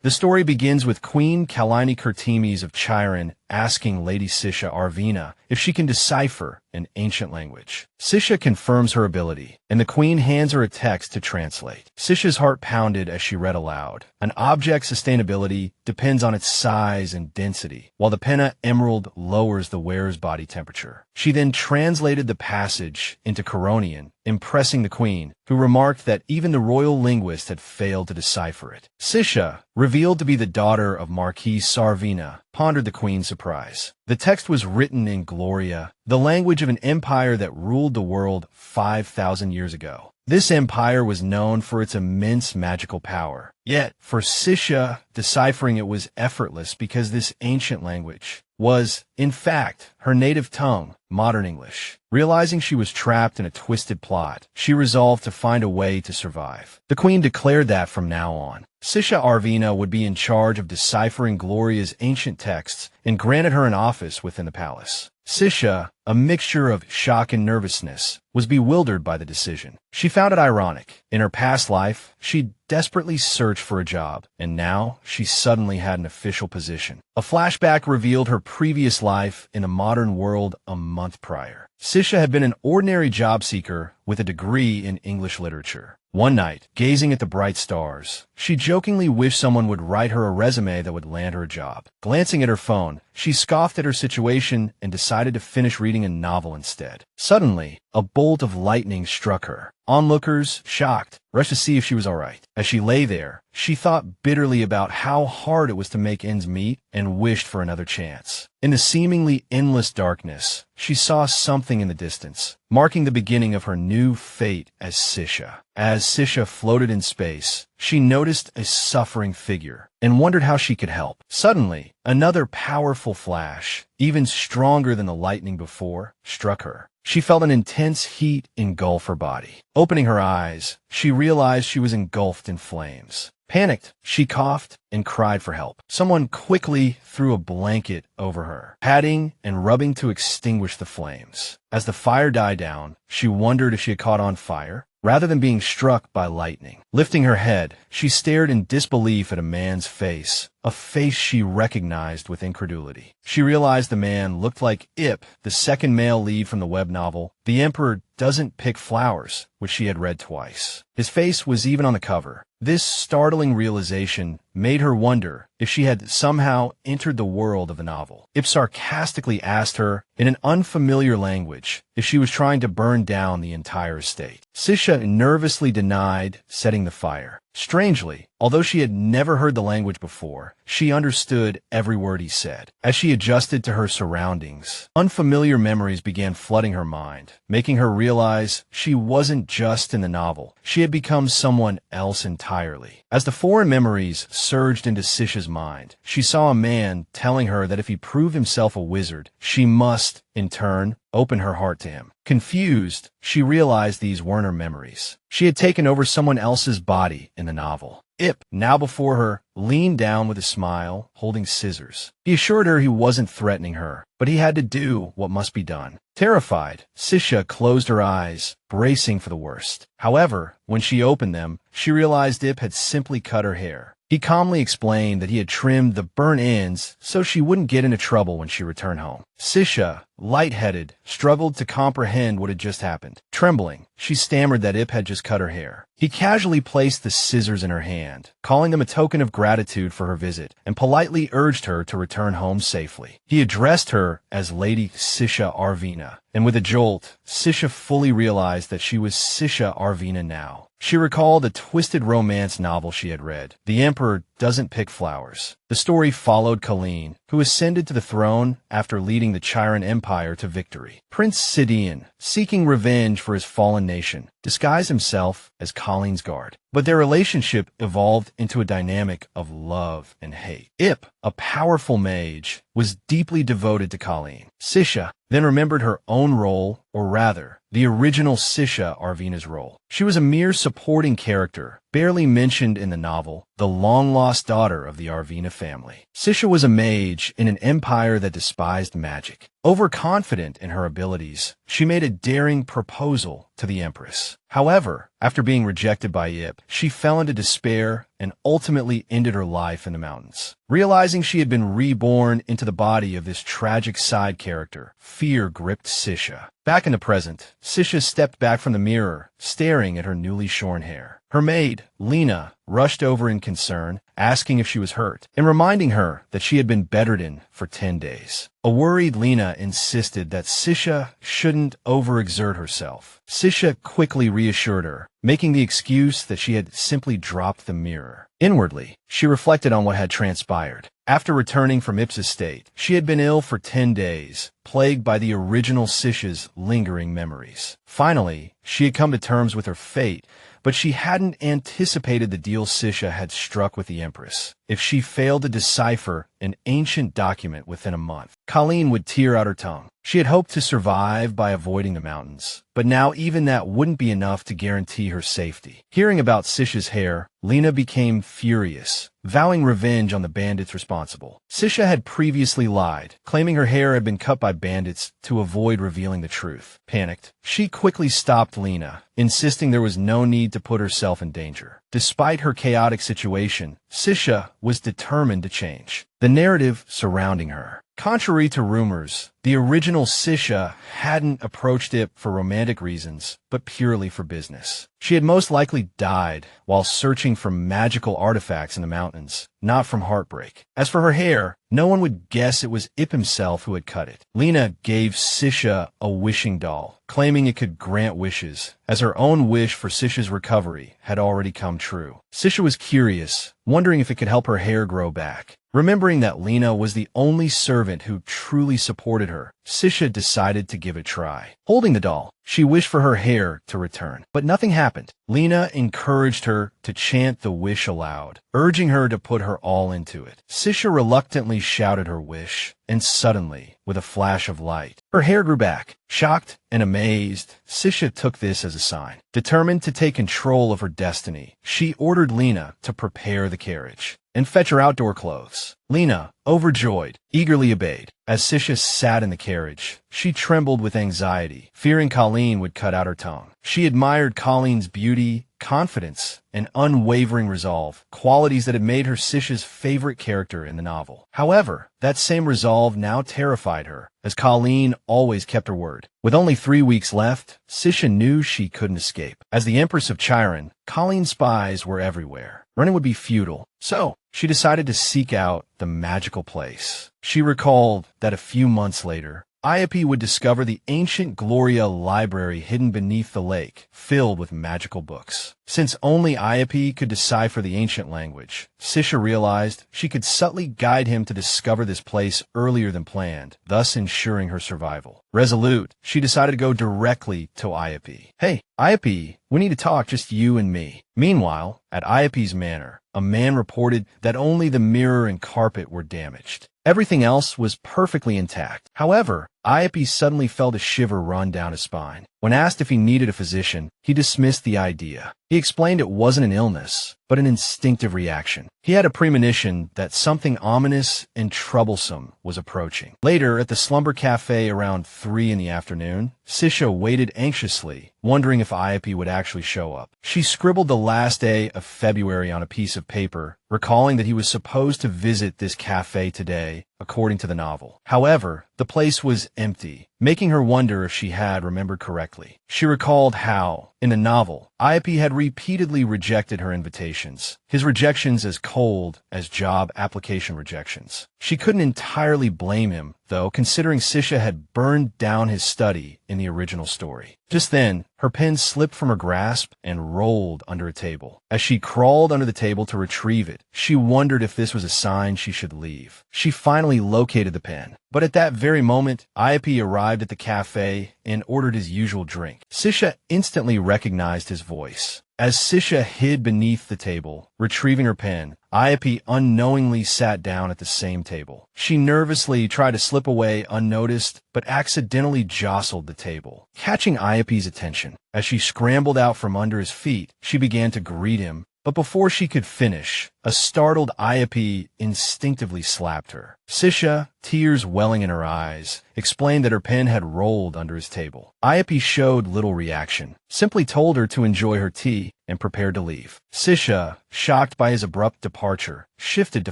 The story begins with Queen Kalini Kurtimes of Chiron asking Lady Sisha Arvina if she can decipher an ancient language. Sisha confirms her ability, and the queen hands her a text to translate. Sisha's heart pounded as she read aloud. An object's sustainability depends on its size and density, while the penna emerald lowers the wearer's body temperature. She then translated the passage into Coronian, impressing the queen, who remarked that even the royal linguist had failed to decipher it. Sisha, revealed to be the daughter of Marquis Sarvina, pondered the queen's surprise. The text was written in Gloria, the language of an empire that ruled the world 5,000 years ago. This empire was known for its immense magical power. Yet, for Sisha, deciphering it was effortless because this ancient language was, in fact, her native tongue, modern English. Realizing she was trapped in a twisted plot, she resolved to find a way to survive. The queen declared that from now on, Sisha Arvina would be in charge of deciphering Gloria's ancient texts and granted her an office within the palace. Sisha, a mixture of shock and nervousness, was bewildered by the decision. She found it ironic. In her past life, she'd desperately searched for a job, and now she suddenly had an official position. A flashback revealed her previous life in the modern world a month prior. Sisha had been an ordinary job seeker with a degree in English literature. One night, gazing at the bright stars, she jokingly wished someone would write her a resume that would land her a job. Glancing at her phone, she scoffed at her situation and decided to finish reading a novel instead. Suddenly, a bolt of lightning struck her. Onlookers, shocked, rushed to see if she was all right. As she lay there, she thought bitterly about how hard it was to make ends meet and wished for another chance. In the seemingly endless darkness, she saw something in the distance, marking the beginning of her new fate as Sisha. As Sisha floated in space, she noticed a suffering figure and wondered how she could help. Suddenly, another powerful flash, even stronger than the lightning before, struck her. She felt an intense heat engulf her body. Opening her eyes, she realized she was engulfed in flames. Panicked, she coughed and cried for help. Someone quickly threw a blanket over her, patting and rubbing to extinguish the flames. As the fire died down, she wondered if she had caught on fire, rather than being struck by lightning. Lifting her head, she stared in disbelief at a man's face, a face she recognized with incredulity. She realized the man looked like Ip, the second male lead from the web novel, The Emperor Doesn't Pick Flowers, which she had read twice. His face was even on the cover. This startling realization made her wonder if she had somehow entered the world of the novel. Ip sarcastically asked her, in an unfamiliar language, if she was trying to burn down the entire estate. Sisha nervously denied setting the fire. Strangely, although she had never heard the language before, she understood every word he said. As she adjusted to her surroundings, unfamiliar memories began flooding her mind, making her realize she wasn't just in the novel. She had become someone else entirely. As the foreign memories surged into Sisha's mind, she saw a man telling her that if he proved himself a wizard, she must, in turn, open her heart to him. Confused, she realized these weren't her memories. She had taken over someone else's body in the novel. Ip, now before her, leaned down with a smile, holding scissors. He assured her he wasn't threatening her, but he had to do what must be done. Terrified, Sisha closed her eyes, bracing for the worst. However, when she opened them, she realized Ip had simply cut her hair. He calmly explained that he had trimmed the burnt ends so she wouldn't get into trouble when she returned home. Sisha, lightheaded, struggled to comprehend what had just happened. Trembling, she stammered that Ip had just cut her hair. He casually placed the scissors in her hand, calling them a token of gratitude for her visit, and politely urged her to return home safely. He addressed her as Lady Sisha Arvina, and with a jolt, Sisha fully realized that she was Sisha Arvina now. She recalled a twisted romance novel she had read, The Emperor Doesn't Pick Flowers. The story followed Colleen, who ascended to the throne after leading the Chiron Empire to victory. Prince Sidian, seeking revenge for his fallen nation, disguised himself as Colleen's guard. But their relationship evolved into a dynamic of love and hate. Ip, a powerful mage, was deeply devoted to Colleen. Sisha then remembered her own role, or rather, the original Sisha Arvina's role. She was a mere supporting character, barely mentioned in the novel, the long-lost daughter of the Arvina family. Sisha was a mage in an empire that despised magic. Overconfident in her abilities, she made a daring proposal to the Empress. However, after being rejected by Ip, she fell into despair and ultimately ended her life in the mountains. Realizing she had been reborn into the body of this tragic side character, fear gripped Sisha. Back in the present, Sisha stepped back from the mirror, staring at her newly shorn hair. Her maid, Lena, rushed over in concern, asking if she was hurt, and reminding her that she had been bedridden for 10 days. A worried Lena insisted that Sisha shouldn't overexert herself. Sisha quickly reassured her, making the excuse that she had simply dropped the mirror. Inwardly, she reflected on what had transpired. After returning from Ip's estate, she had been ill for 10 days, plagued by the original Sisha's lingering memories. Finally, she had come to terms with her fate, but she hadn't anticipated the deal Sisha had struck with the Empress. If she failed to decipher an ancient document within a month, Colleen would tear out her tongue. She had hoped to survive by avoiding the mountains, but now even that wouldn't be enough to guarantee her safety. Hearing about Sisha's hair, Lena became furious, vowing revenge on the bandits responsible. Sisha had previously lied, claiming her hair had been cut by bandits to avoid revealing the truth. Panicked, she quickly stopped Lena, insisting there was no need to put herself in danger. Despite her chaotic situation, Sisha was determined to change the narrative surrounding her. Contrary to rumors, the original Sisha hadn't approached it for romantic reasons, but purely for business. She had most likely died while searching for magical artifacts in the mountains, not from heartbreak. As for her hair, no one would guess it was Ip himself who had cut it. Lena gave Sisha a wishing doll, claiming it could grant wishes, as her own wish for Sisha's recovery had already come true. Sisha was curious, wondering if it could help her hair grow back. Remembering that Lena was the only servant who truly supported her, Sisha decided to give it a try. Holding the doll, she wished for her hair to return, but nothing happened. Lena encouraged her to chant the wish aloud, urging her to put her all into it. Sisha reluctantly shouted her wish, and suddenly, with a flash of light, her hair grew back. Shocked and amazed, Sisha took this as a sign. Determined to take control of her destiny, she ordered Lena to prepare the carriage and fetch her outdoor clothes. Lena, overjoyed, eagerly obeyed. As Sisha sat in the carriage, she trembled with anxiety, fearing Colleen would cut out her tongue. She admired Colleen's beauty, confidence, and unwavering resolve, qualities that had made her Sisha's favorite character in the novel. However, that same resolve now terrified her, as Colleen always kept her word. With only 3 weeks left, Sisha knew she couldn't escape. As the Empress of Chiron, Colleen's spies were everywhere. Running would be futile, so she decided to seek out the magical place. She recalled that a few months later, Iope would discover the ancient Gloria library hidden beneath the lake, filled with magical books. Since only Iope could decipher the ancient language, Sisha realized she could subtly guide him to discover this place earlier than planned, thus ensuring her survival. Resolute, she decided to go directly to Iope. "Hey, Iope, we need to talk, just you and me." Meanwhile, at Iope's manor, a man reported that only the mirror and carpet were damaged. Everything else was perfectly intact. However, Iope suddenly felt a shiver run down his spine. When asked if he needed a physician, he dismissed the idea. He explained it wasn't an illness, but an instinctive reaction. He had a premonition that something ominous and troublesome was approaching. Later, at the slumber cafe around 3 in the afternoon, Sisha waited anxiously, wondering if Iope would actually show up. She scribbled the last day of February on a piece of paper, recalling that he was supposed to visit this cafe today, according to the novel. However, the place was empty, making her wonder if she had remembered correctly. She recalled how, in the novel, Iope had repeatedly rejected her invitations, his rejections as cold as job application rejections. She couldn't entirely blame him, though, considering Sisha had burned down his study in the original story. Just then, her pen slipped from her grasp and rolled under a table. As she crawled under the table to retrieve it, she wondered if this was a sign she should leave. She finally located the pen, but at that very moment, Iope arrived at the cafe and ordered his usual drink. Sisha instantly recognized his voice. As Sisha hid beneath the table, retrieving her pen, Iope unknowingly sat down at the same table. She nervously tried to slip away unnoticed, but accidentally jostled the table, catching Iope's attention. As she scrambled out from under his feet, she began to greet him, But before she could finish, a startled Ayapi instinctively slapped her. Sisha, tears welling in her eyes, explained that her pen had rolled under his table. Ayapi showed little reaction, simply told her to enjoy her tea and prepared to leave. Sisha, shocked by his abrupt departure, shifted to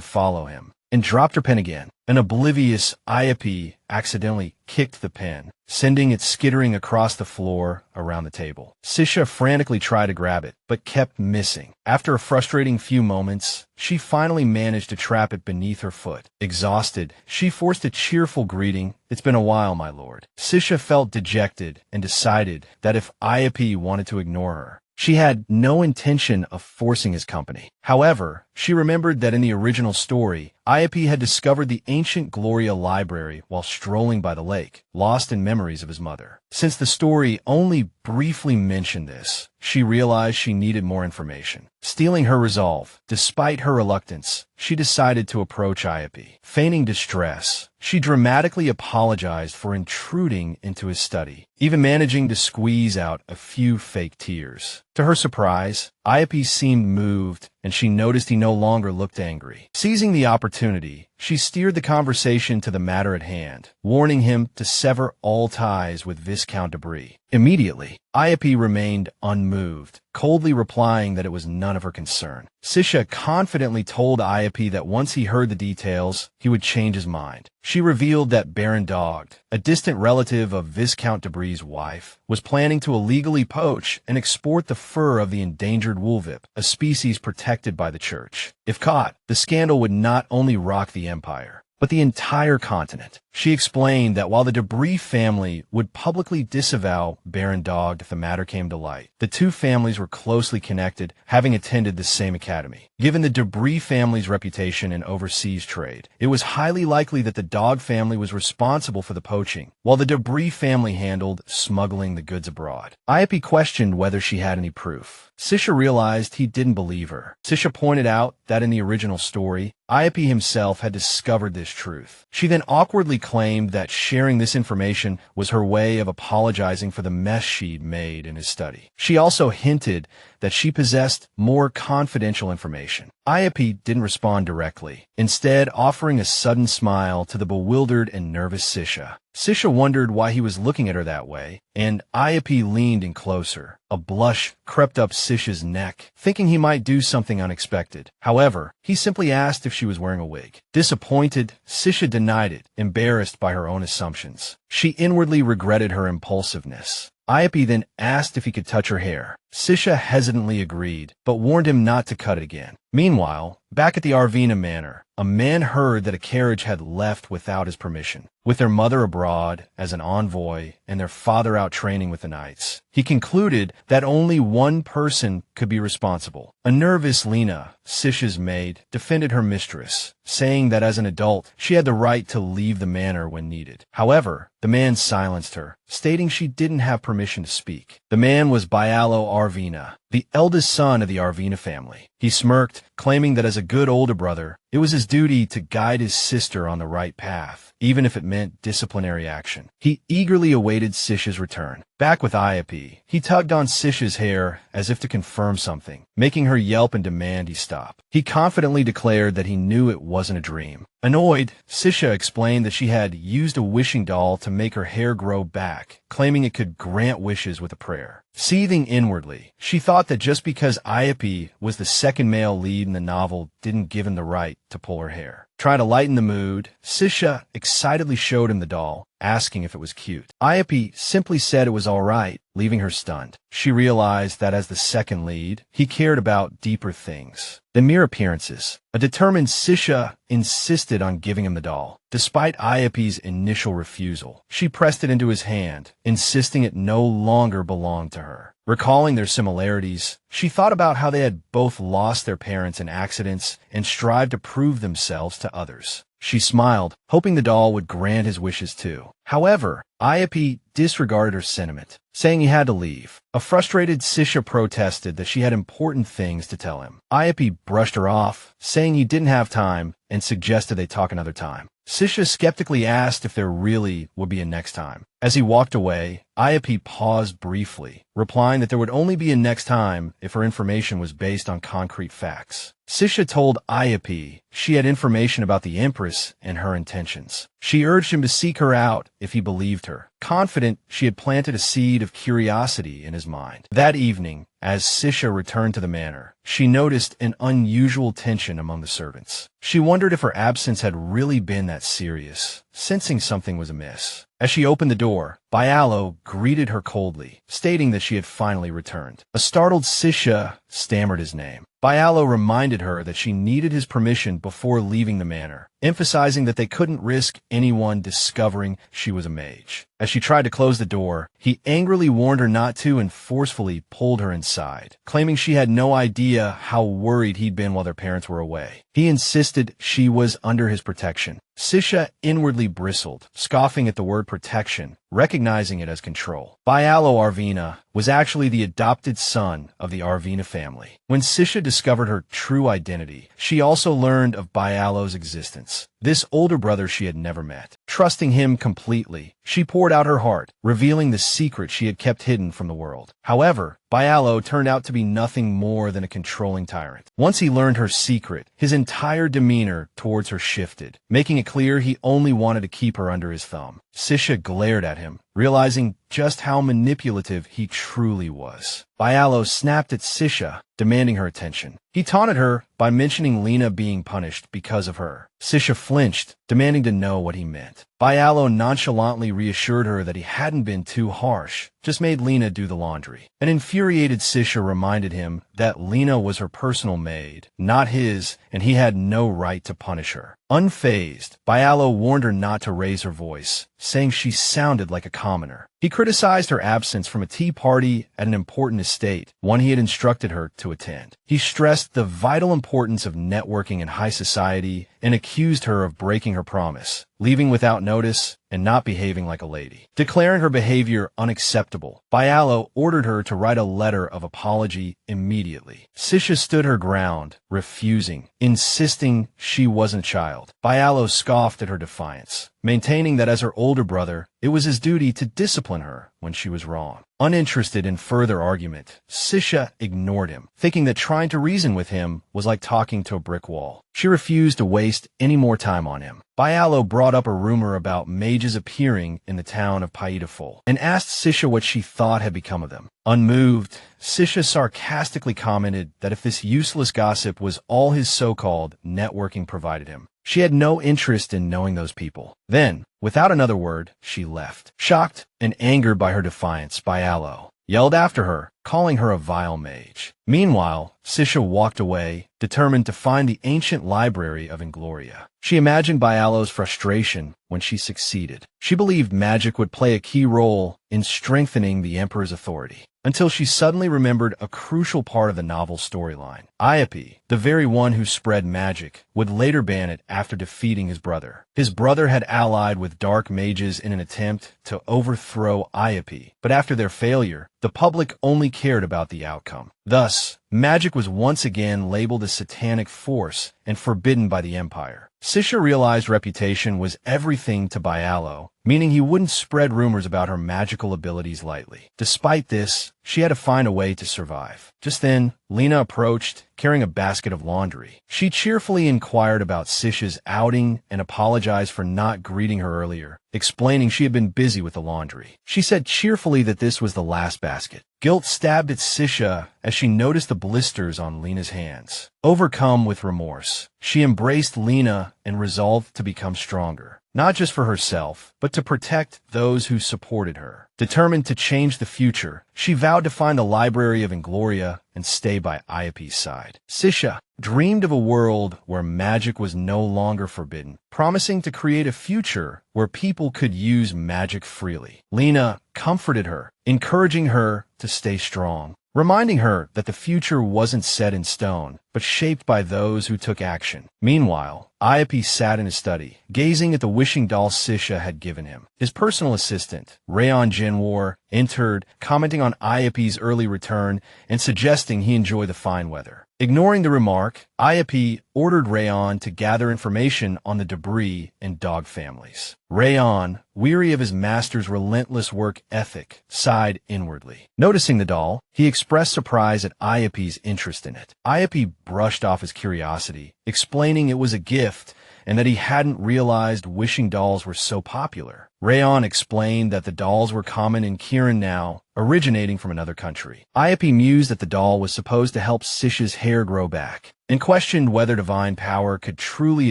follow him and dropped her pen again. An oblivious Ayapi accidentally kicked the pen, sending it skittering across the floor around the table. Sisha frantically tried to grab it, but kept missing. After a frustrating few moments, she finally managed to trap it beneath her foot. Exhausted, she forced a cheerful greeting. "It's been a while, my lord." Sisha felt dejected and decided that if Ayapi wanted to ignore her, she had no intention of forcing his company. However, she remembered that in the original story, Ayapi had discovered the ancient Gloria library while strolling by the lake, lost in memories of his mother. Since the story only briefly mentioned this, she realized she needed more information. Steeling her resolve, despite her reluctance, she decided to approach Ayapi. Feigning distress, she dramatically apologized for intruding into his study, even managing to squeeze out a few fake tears. To her surprise, Ayapi seemed moved, and she noticed he no longer looked angry. Seizing the opportunity, she steered the conversation to the matter at hand, warning him to sever all ties with Viscount Debris. Immediately, Ayapi remained unmoved, coldly replying that it was none of her concern. Sisha confidently told Ayapi that once he heard the details, he would change his mind. She revealed that Baron Dogged, a distant relative of Viscount Debris' wife, was planning to illegally poach and export the fur of the endangered woolvip, a species protected by the church. If caught, the scandal would not only rock the empire, but the entire continent. She explained that while the Debris family would publicly disavow Baron Dogged if the matter came to light, the two families were closely connected, having attended the same academy. Given the Debris family's reputation in overseas trade, it was highly likely that the Dog family was responsible for the poaching, while the Debris family handled smuggling the goods abroad. Ayapi questioned whether she had any proof. Sisha realized he didn't believe her. Sisha pointed out that in the original story, Ayapi himself had discovered this truth. She then awkwardly claimed that sharing this information was her way of apologizing for the mess she'd made in his study. She also hinted that she possessed more confidential information. Ayapi didn't respond directly, instead offering a sudden smile to the bewildered and nervous Sisha. Sisha wondered why he was looking at her that way, and Ayapi leaned in closer. A blush crept up Sisha's neck, thinking he might do something unexpected. However, he simply asked if she was wearing a wig. Disappointed, Sisha denied it, embarrassed by her own assumptions. She inwardly regretted her impulsiveness. Ayapi then asked if he could touch her hair. Sisha hesitantly agreed, but warned him not to cut it again. Meanwhile, back at the Arvina manor, a man heard that a carriage had left without his permission. With their mother abroad as an envoy and their father out training with the knights, he concluded that only one person could be responsible. A nervous Lena, Sisha's maid, defended her mistress, saying that as an adult, she had the right to leave the manor when needed. However, the man silenced her, stating she didn't have permission to speak. The man was Bialo Arvina, the eldest son of the Arvina family. He smirked, claiming that as a good older brother, it was his duty to guide his sister on the right path, even if it meant disciplinary action. He eagerly awaited Sisha's return. Back with Ayapi, he tugged on Sisha's hair as if to confirm something, making her yelp and demand he stop. He confidently declared that he knew it wasn't a dream. Annoyed, Sisha explained that she had used a wishing doll to make her hair grow back, claiming it could grant wishes with a prayer. Seething inwardly, she thought that just because Ayapi was the second male lead in the novel didn't give him the right to pull her hair. Trying to lighten the mood, Sisha excitedly showed him the doll, asking if it was cute. Ayapi simply said it was all right, leaving her stunned. She realized that as the second lead, he cared about deeper things than mere appearances. A determined Sisha insisted on giving him the doll. Despite Ayapi's initial refusal, she pressed it into his hand, insisting it no longer belonged to her. Recalling their similarities, she thought about how they had both lost their parents in accidents and strived to prove themselves to others. She smiled, hoping the doll would grant his wishes too. However, Ayapi disregarded her sentiment, saying he had to leave. A frustrated Sisha protested that she had important things to tell him. Ayapi brushed her off, saying he didn't have time, and suggested they talk another time. Sisha skeptically asked if there really would be a next time. As he walked away, Ayapi paused briefly, replying that there would only be a next time if her information was based on concrete facts. Sisha told Ayapi she had information about the Empress and her intentions. She urged him to seek her out if he believed her, confident she had planted a seed of curiosity in his mind. That evening, as Sisha returned to the manor, she noticed an unusual tension among the servants. She wondered if her absence had really been that serious, sensing something was amiss. As she opened the door, Bialo greeted her coldly, stating that she had finally returned. A startled Sisha stammered his name. Bialo reminded her that she needed his permission before leaving the manor, emphasizing that they couldn't risk anyone discovering she was a mage. As she tried to close the door, he angrily warned her not to and forcefully pulled her inside, claiming she had no idea how worried he'd been while their parents were away. He insisted she was under his protection. Sisha inwardly bristled, scoffing at the word protection, recognizing it as control. Bialo Arvina was actually the adopted son of the Arvina family. When Sisha discovered her true identity, she also learned of Bialo's existence, this older brother she had never met. Trusting him completely, she poured out her heart, revealing the secret she had kept hidden from the world. However, Bialo turned out to be nothing more than a controlling tyrant. Once he learned her secret, his entire demeanor towards her shifted, making it clear he only wanted to keep her under his thumb. Sisha glared at him, realizing just how manipulative he truly was. Bialo snapped at Sisha, demanding her attention. He taunted her by mentioning Lena being punished because of her. Sisha flinched, demanding to know what he meant. Bialo nonchalantly reassured her that he hadn't been too harsh, just made Lena do the laundry. An infuriated Sisha reminded him that Lena was her personal maid, not his, and he had no right to punish her. Unfazed, Bialo warned her not to raise her voice, saying she sounded like a commoner. He criticized her absence from a tea party at an important estate, one he had instructed her to attend. He stressed the vital importance of networking in high society and accused her of breaking her promise, leaving without notice, and not behaving like a lady. Declaring her behavior unacceptable, Bialo ordered her to write a letter of apology immediately. Sisha stood her ground, refusing, insisting she wasn't a child. Bialo scoffed at her defiance, maintaining that as her older brother, it was his duty to discipline her when she was wrong. Uninterested in further argument, Sisha ignored him, thinking that trying to reason with him was like talking to a brick wall. She refused to waste any more time on him. Bialo brought up a rumor about mages appearing in the town of Paidaful and asked Sisha what she thought had become of them. Unmoved, Sisha sarcastically commented that if this useless gossip was all his so-called networking provided him, she had no interest in knowing those people. Then, without another word, she left. Shocked and angered by her defiance, Bialo yelled after her, calling her a vile mage. Meanwhile, Sisha walked away, determined to find the ancient library of Ingloria. She imagined Bialo's frustration when she succeeded. She believed magic would play a key role in strengthening the Emperor's authority, until she suddenly remembered a crucial part of the novel's storyline. Ayapi, the very one who spread magic, would later ban it after defeating his brother. His brother had allied with dark mages in an attempt to overthrow Ayapi, but after their failure, the public only cared about the outcome. Thus, magic was once again labeled a satanic force and forbidden by the Empire. Sisha realized reputation was everything to Bialo, meaning he wouldn't spread rumors about her magical abilities lightly. Despite this, she had to find a way to survive. Just then, Lena approached, carrying a basket of laundry. She cheerfully inquired about Sisha's outing and apologized for not greeting her earlier, explaining she had been busy with the laundry. She said cheerfully that this was the last basket. Guilt stabbed at Sisha as she noticed the blisters on Lena's hands. Overcome with remorse, she embraced Lena and resolved to become stronger, not just for herself, but to protect those who supported her. Determined to change the future, she vowed to find the library of Ingloria and stay by Ayapi's side. Sisha dreamed of a world where magic was no longer forbidden, promising to create a future where people could use magic freely. Lena comforted her, encouraging her to stay strong. reminding her that the future wasn't set in stone, but shaped by those who took action. Meanwhile, Iope sat in his study, gazing at the wishing doll Sisha had given him. His personal assistant, Rayon Jinwar, entered, commenting on Iope's early return and suggesting he enjoy the fine weather. Ignoring the remark, Iope ordered Rayon to gather information on the debris and dog families. Rayon, weary of his master's relentless work ethic, sighed inwardly. Noticing the doll, he expressed surprise at Iope's interest in it. Iope brushed off his curiosity, explaining it was a gift and that he hadn't realized wishing dolls were so popular. Rayon explained that the dolls were common in Kirin now, originating from another country. Iope mused that the doll was supposed to help Sisha's hair grow back, and questioned whether divine power could truly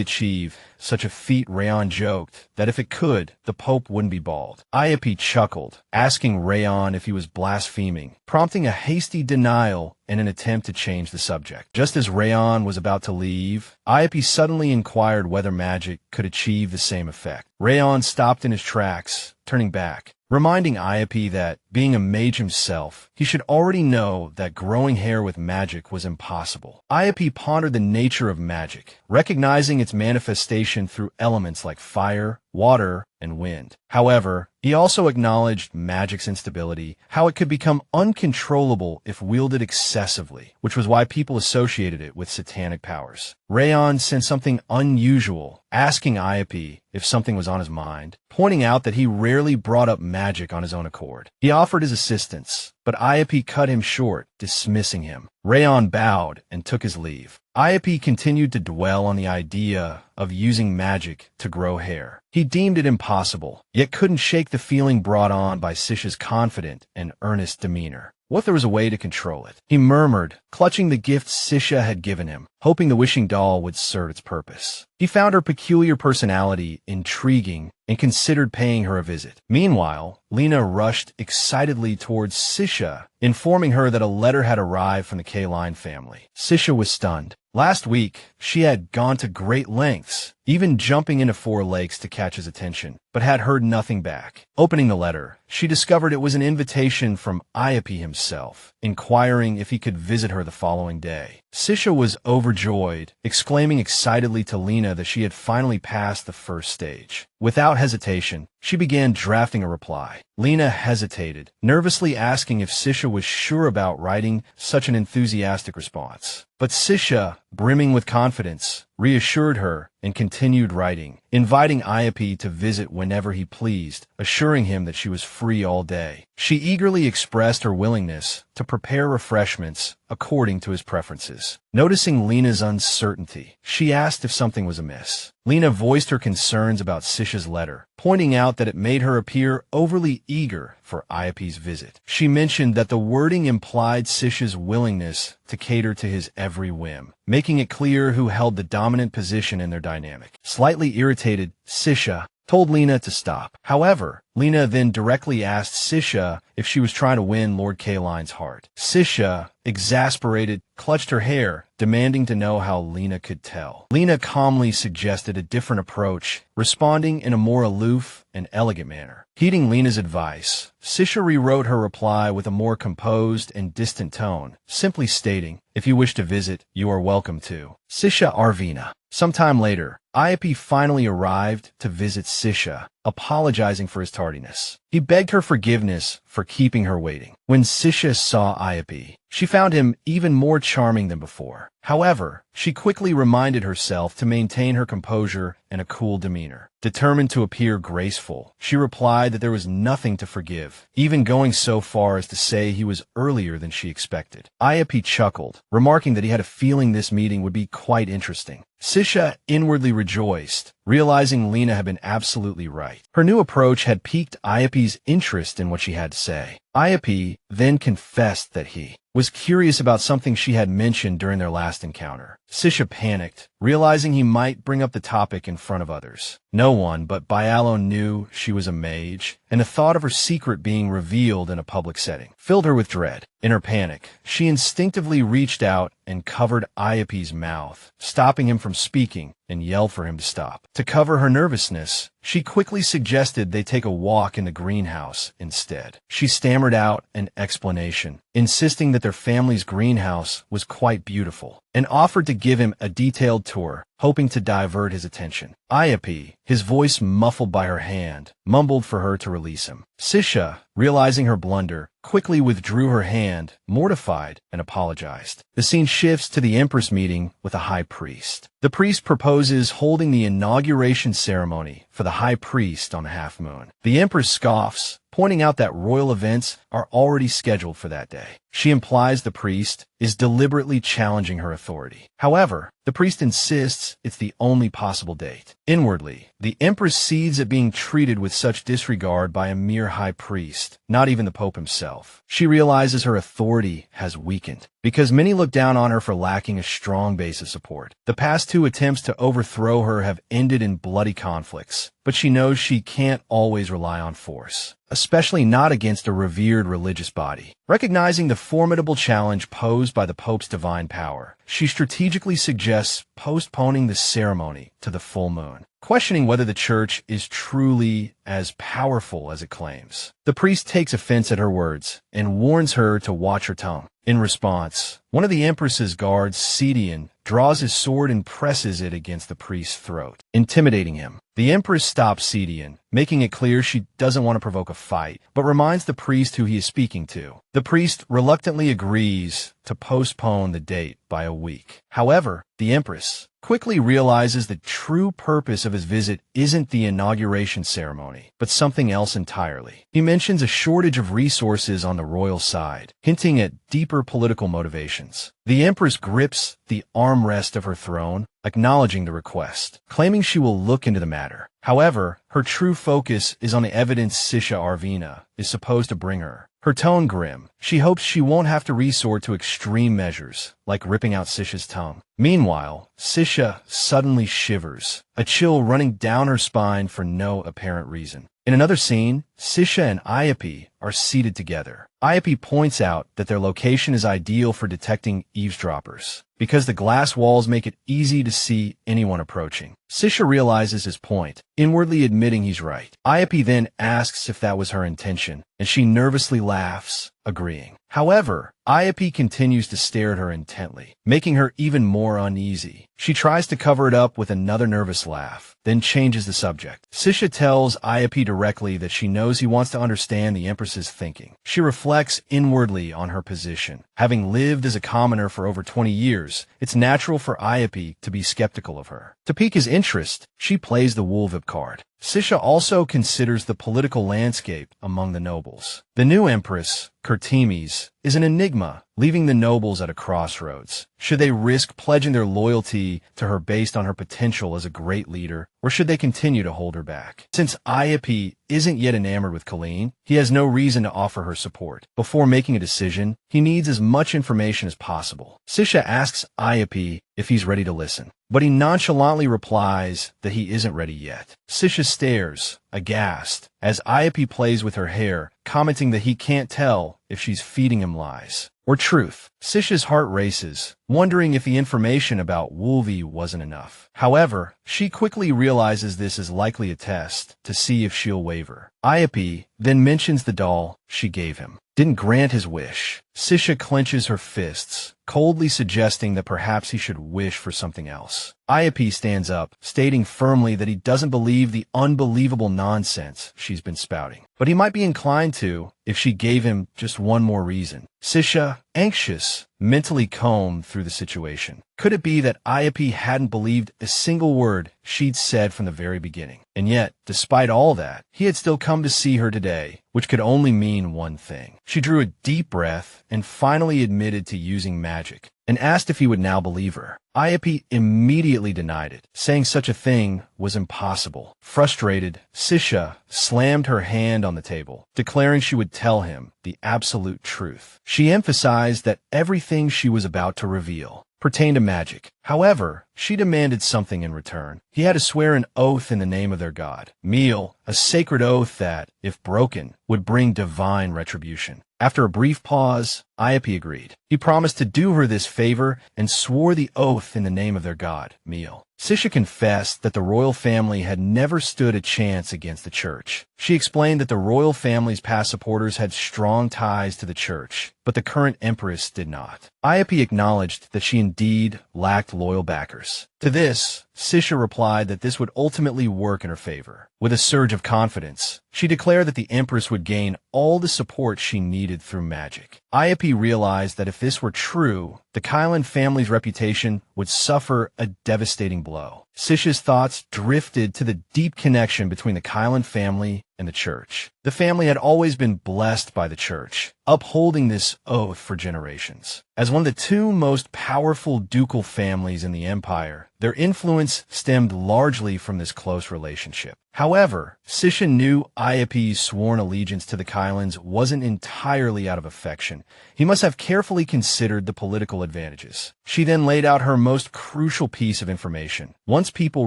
achieve such a feat. Rayon joked that if it could, the Pope wouldn't be bald. Iope chuckled, asking Rayon if he was blaspheming, prompting a hasty denial in an attempt to change the subject. Just as Rayon was about to leave, Iope suddenly inquired whether magic could achieve the same effect. Rayon stopped in his tracks, turning back, reminding Iope that, being a mage himself, he should already know that growing hair with magic was impossible. Iope pondered the nature of magic, recognizing its manifestation through elements like fire, water, and wind. However, he also acknowledged magic's instability, how it could become uncontrollable if wielded excessively, which was why people associated it with satanic powers. Rayon sensed something unusual, asking Iope if something was on his mind, pointing out that he rarely brought up magic on his own accord. He offered his assistance, but Iope cut him short, dismissing him. Rayon bowed and took his leave. Iope continued to dwell on the idea of using magic to grow hair. He deemed it impossible, yet couldn't shake the feeling brought on by Sisha's confident and earnest demeanor. What if there was a way to control it? He murmured, clutching the gift Sisha had given him, hoping the wishing doll would serve its purpose. He found her peculiar personality intriguing and considered paying her a visit. Meanwhile, Lena rushed excitedly towards Sisha, informing her that a letter had arrived from the K-Line family. Sisha was stunned. Last week, she had gone to great lengths, even jumping into 4 lakes to catch his attention, but had heard nothing back. Opening the letter, she discovered it was an invitation from Iope himself, inquiring if he could visit her the following day. Sisha was overjoyed, exclaiming excitedly to Lena that she had finally passed the first stage. Without hesitation, she began drafting a reply. Lena hesitated, nervously asking if Sisha was sure about writing such an enthusiastic response. But Sisha, brimming with confidence, reassured her and continued writing, inviting Iope to visit whenever he pleased, assuring him that she was free all day. She eagerly expressed her willingness to prepare refreshments according to his preferences. Noticing Lena's uncertainty, she asked if something was amiss. Lena voiced her concerns about Sisha's letter, pointing out that it made her appear overly eager for Iope's visit. She mentioned that the wording implied Sisha's willingness to cater to his every whim, making it clear who held the dominant position in their dynamic. Slightly irritated, Sisha told Lena to stop. However, Lena then directly asked Sisha if she was trying to win Lord K-Line's heart. Sisha, exasperated, clutched her hair, demanding to know how Lena could tell. Lena calmly suggested a different approach, responding in a more aloof and elegant manner. Heeding Lena's advice, Sisha rewrote her reply with a more composed and distant tone, simply stating, "If you wish to visit, you are welcome to. Sisha Arvina." Sometime later, Iope finally arrived to visit Sisha, apologizing for his tardiness. He begged her forgiveness for keeping her waiting. When Sisha saw Iope, she found him even more charming than before. However, she quickly reminded herself to maintain her composure and a cool demeanor. Determined to appear graceful, she replied that there was nothing to forgive, even going so far as to say he was earlier than she expected. Iope chuckled, remarking that he had a feeling this meeting would be quite interesting. Sisha inwardly rejoiced, realizing Lena had been absolutely right. Her new approach had piqued Iope's interest in what she had to say. Iope then confessed that he was curious about something she had mentioned during their last encounter. Sisha panicked, realizing he might bring up the topic in front of others. No one but Bialo knew she was a mage, and the thought of her secret being revealed in a public setting filled her with dread. In her panic, she instinctively reached out and covered Iope's mouth, stopping him from speaking, and yelled for him to stop. To cover her nervousness, she quickly suggested they take a walk in the greenhouse instead. She stammered hammered out an explanation, insisting that their family's greenhouse was quite beautiful, and offered to give him a detailed tour, hoping to divert his attention. Ayapi, his voice muffled by her hand, mumbled for her to release him. Sisha, realizing her blunder, quickly withdrew her hand, mortified, and apologized. The scene shifts to the Empress meeting with a high priest. The priest proposes holding the inauguration ceremony for the high priest on the half moon. The Empress scoffs, pointing out that royal events are already scheduled for that day. She implies the priest is deliberately challenging her authority. However, the priest insists it's the only possible date. Inwardly, the Empress seethes at being treated with such disregard by a mere high priest, not even the Pope himself. She realizes her authority has weakened, because many look down on her for lacking a strong base of support. The past 2 attempts to overthrow her have ended in bloody conflicts, but she knows she can't always rely on force, especially not against a revered religious body. Recognizing the formidable challenge posed by the Pope's divine power, she strategically suggests postponing the ceremony to the full moon, questioning whether the church is truly as powerful as it claims. The priest takes offense at her words and warns her to watch her tongue. In response, one of the Empress's guards, Sidian, draws his sword and presses it against the priest's throat, intimidating him. The Empress stops Sidian, making it clear she doesn't want to provoke a fight, but reminds the priest who he is speaking to. The priest reluctantly agrees to postpone the date by a week. However, the Empress quickly realizes the true purpose of his visit isn't the inauguration ceremony, but something else entirely. He mentions a shortage of resources on the royal side, hinting at deeper political motivations. The Empress grips the armrest of her throne, acknowledging the request, claiming she will look into the matter. However, her true focus is on the evidence Sisha Arvina is supposed to bring her. Her tone grim. She hopes she won't have to resort to extreme measures, like ripping out Sisha's tongue. Meanwhile, Sisha suddenly shivers, a chill running down her spine for no apparent reason. In another scene, Sisha and Ayapi are seated together. Ayapi points out that their location is ideal for detecting eavesdroppers, because the glass walls make it easy to see anyone approaching. Sisha realizes his point, inwardly admitting he's right. Ayapi then asks if that was her intention, and she nervously laughs, agreeing. However, Ayapi continues to stare at her intently, making her even more uneasy. She tries to cover it up with another nervous laugh, then changes the subject. Sisha tells Ayapi directly that she knows he wants to understand the Empress's thinking. She reflects inwardly on her position. Having lived as a commoner for over 20 years, it's natural for Ayapi to be skeptical of her. To pique his interest, she plays the Woolvip card. Sisha also considers the political landscape among the nobles. The new Empress, Kurtimes, is an enigma, leaving the nobles at a crossroads. Should they risk pledging their loyalty to her based on her potential as a great leader, or should they continue to hold her back? Since Ayapi isn't yet enamored with Colleen, he has no reason to offer her support. Before making a decision, he needs as much information as possible. Sisha asks Ayapi if he's ready to listen, but he nonchalantly replies that he isn't ready yet. Sisha stares, aghast, as Ayapi plays with her hair, commenting that he can't tell if she's feeding him lies or truth. Sisha's heart races, wondering if the information about Woolvie wasn't enough. However, she quickly realizes this is likely a test to see if she'll waver. Ayapi then mentions the doll she gave him didn't grant his wish. Sisha clenches her fists, coldly suggesting that perhaps he should wish for something else. Ayapi stands up, stating firmly that he doesn't believe the unbelievable nonsense she's been spouting, but he might be inclined to if she gave him just one more reason. Sisha, anxious, mentally combed through the situation. Could it be that Ayapi hadn't believed a single word she'd said from the very beginning? And yet, despite all that, he had still come to see her today, which could only mean one thing. She drew a deep breath and finally admitted to using magic, and asked if he would now believe her. Ayapi immediately denied it, saying such a thing was impossible. Frustrated, Sisha slammed her hand on the table, declaring she would tell him the absolute truth. She emphasized that everything she was about to reveal pertained to magic. However, she demanded something in return. He had to swear an oath in the name of their god, Meal, a sacred oath that, if broken, would bring divine retribution. After a brief pause, Iapi agreed. He promised to do her this favor and swore the oath in the name of their god, Meal. Sisha confessed that the royal family had never stood a chance against the church. She explained that the royal family's past supporters had strong ties to the church, but the current empress did not. Iapi acknowledged that she indeed lacked loyal backers. To this, Sisha replied that this would ultimately work in her favor. With a surge of confidence, she declared that the empress would gain all the support she needed through magic. Iapi realized that if this were true, the Kylan family's reputation would suffer a devastating blow. Sisha's thoughts drifted to the deep connection between the Kylan family and the church. The family had always been blessed by the church, upholding this oath for generations. As one of the two most powerful ducal families in the empire, their influence stemmed largely from this close relationship. However, Sisha knew Iapi's sworn allegiance to the Kylans wasn't entirely out of affection. He must have carefully considered the political advantages. She then laid out her most crucial piece of information. Once people